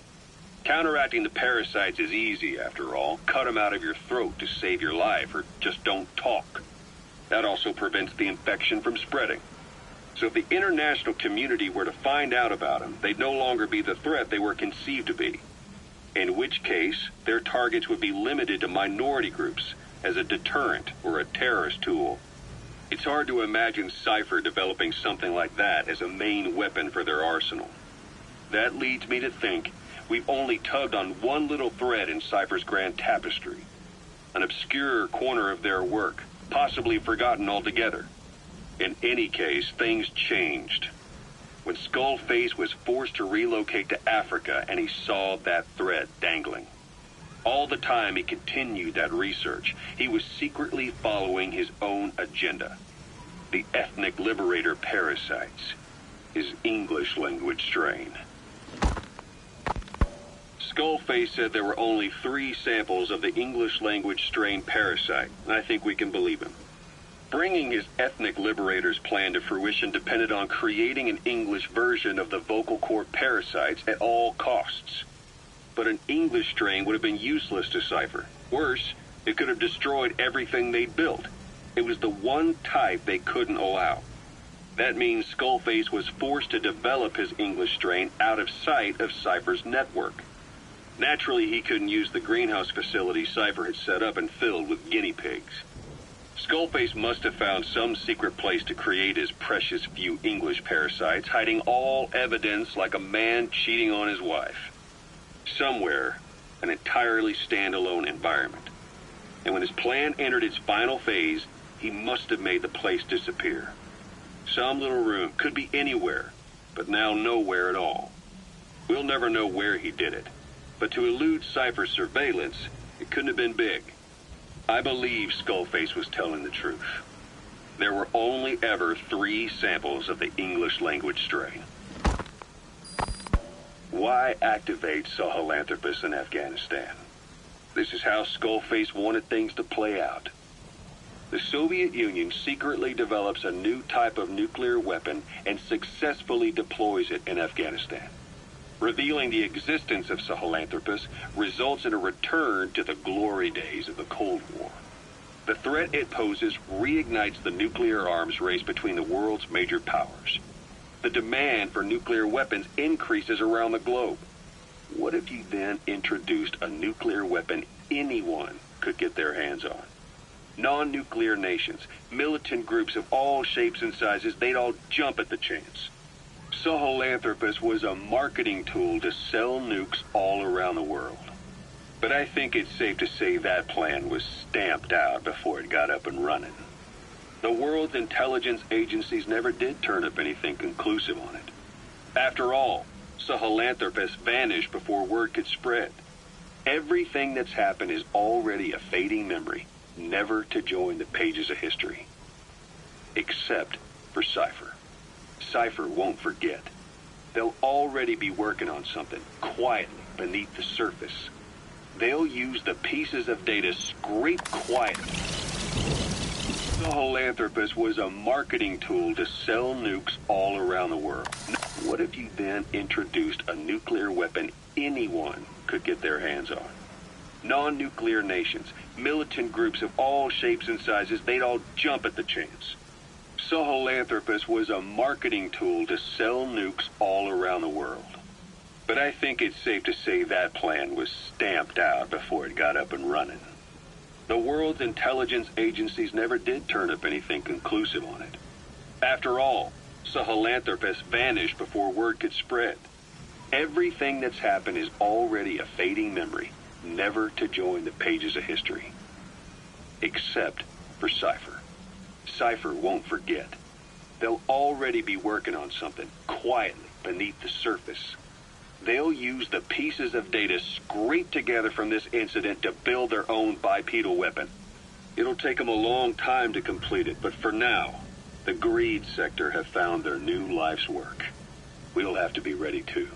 Counteracting the parasites is easy, after all. Cut them out of your throat to save your life, or just don't talk. That also prevents the infection from spreading. So if the international community were to find out about them, they'd no longer be the threat they were conceived to be. In which case, their targets would be limited to minority groups as a deterrent or a terrorist tool. It's hard to imagine Cypher developing something like that as a main weapon for their arsenal. That leads me to think we've only tugged on one little thread in Cypher's grand tapestry. An obscure corner of their work, possibly forgotten altogether. In any case, things changed. When Skullface was forced to relocate to Africa and he saw that thread dangling. All the time he continued that research, he was secretly following his own agenda. The ethnic liberator parasites. His English language strain. Skullface said there were only 3 samples of the English language strain parasite, and I think we can believe him. Bringing his ethnic liberator's plan to fruition depended on creating an English version of the vocal cord parasites at all costs. But an English strain would have been useless to Cypher. Worse, it could have destroyed everything they'd built. It was the one type they couldn't allow. That means Skullface was forced to develop his English strain out of sight of Cypher's network. Naturally, he couldn't use the greenhouse facility Cypher had set up and filled with guinea pigs. Skullface must have found some secret place to create his precious few English parasites, hiding all evidence like a man cheating on his wife. Somewhere, an entirely standalone environment. And when his plan entered its final phase, he must have made the place disappear. Some little room, could be anywhere, but now nowhere at all. We'll never know where he did it, but to elude Cypher's surveillance, it couldn't have been big. I believe Skullface was telling the truth. There were only ever 3 samples of the English language strain. Why activate Sahelanthropus in Afghanistan? This is how Skullface wanted things to play out. The Soviet Union secretly develops a new type of nuclear weapon and successfully deploys it in Afghanistan. Revealing the existence of Sahelanthropus results in a return to the glory days of the Cold War. The threat it poses reignites the nuclear arms race between the world's major powers. The demand for nuclear weapons increases around the globe. What if you then introduced a nuclear weapon anyone could get their hands on? Non-nuclear nations, militant groups of all shapes and sizes, they'd all jump at the chance. Sahelanthropus was a marketing tool to sell nukes all around the world. But I think it's safe to say that plan was stamped out before it got up and running. The world's intelligence agencies never did turn up anything conclusive on it. After all, Sahelanthropus vanished before word could spread. Everything that's happened is already a fading memory, never to join the pages of history. Except for Cypher. Cypher won't forget. They'll already be working on something, quietly, beneath the surface. They'll use the pieces of data scraped quietly. Sahelanthropus was a marketing tool to sell nukes all around the world. What if you then introduced a nuclear weapon anyone could get their hands on? Non-nuclear nations, militant groups of all shapes and sizes, they'd all jump at the chance. Sahelanthropus was a marketing tool to sell nukes all around the world. But I think it's safe to say that plan was stamped out before it got up and running. The world's intelligence agencies never did turn up anything conclusive on it. After all, Sahelanthropus vanished before word could spread. Everything that's happened is already a fading memory, never to join the pages of history. Except for Cypher. Cypher won't forget. They'll already be working on something, quietly, beneath the surface. They'll use the pieces of data scraped together from this incident to build their own bipedal weapon. It'll take them a long time to complete it, but for now, the greed sector have found their new life's work. We'll have to be ready too.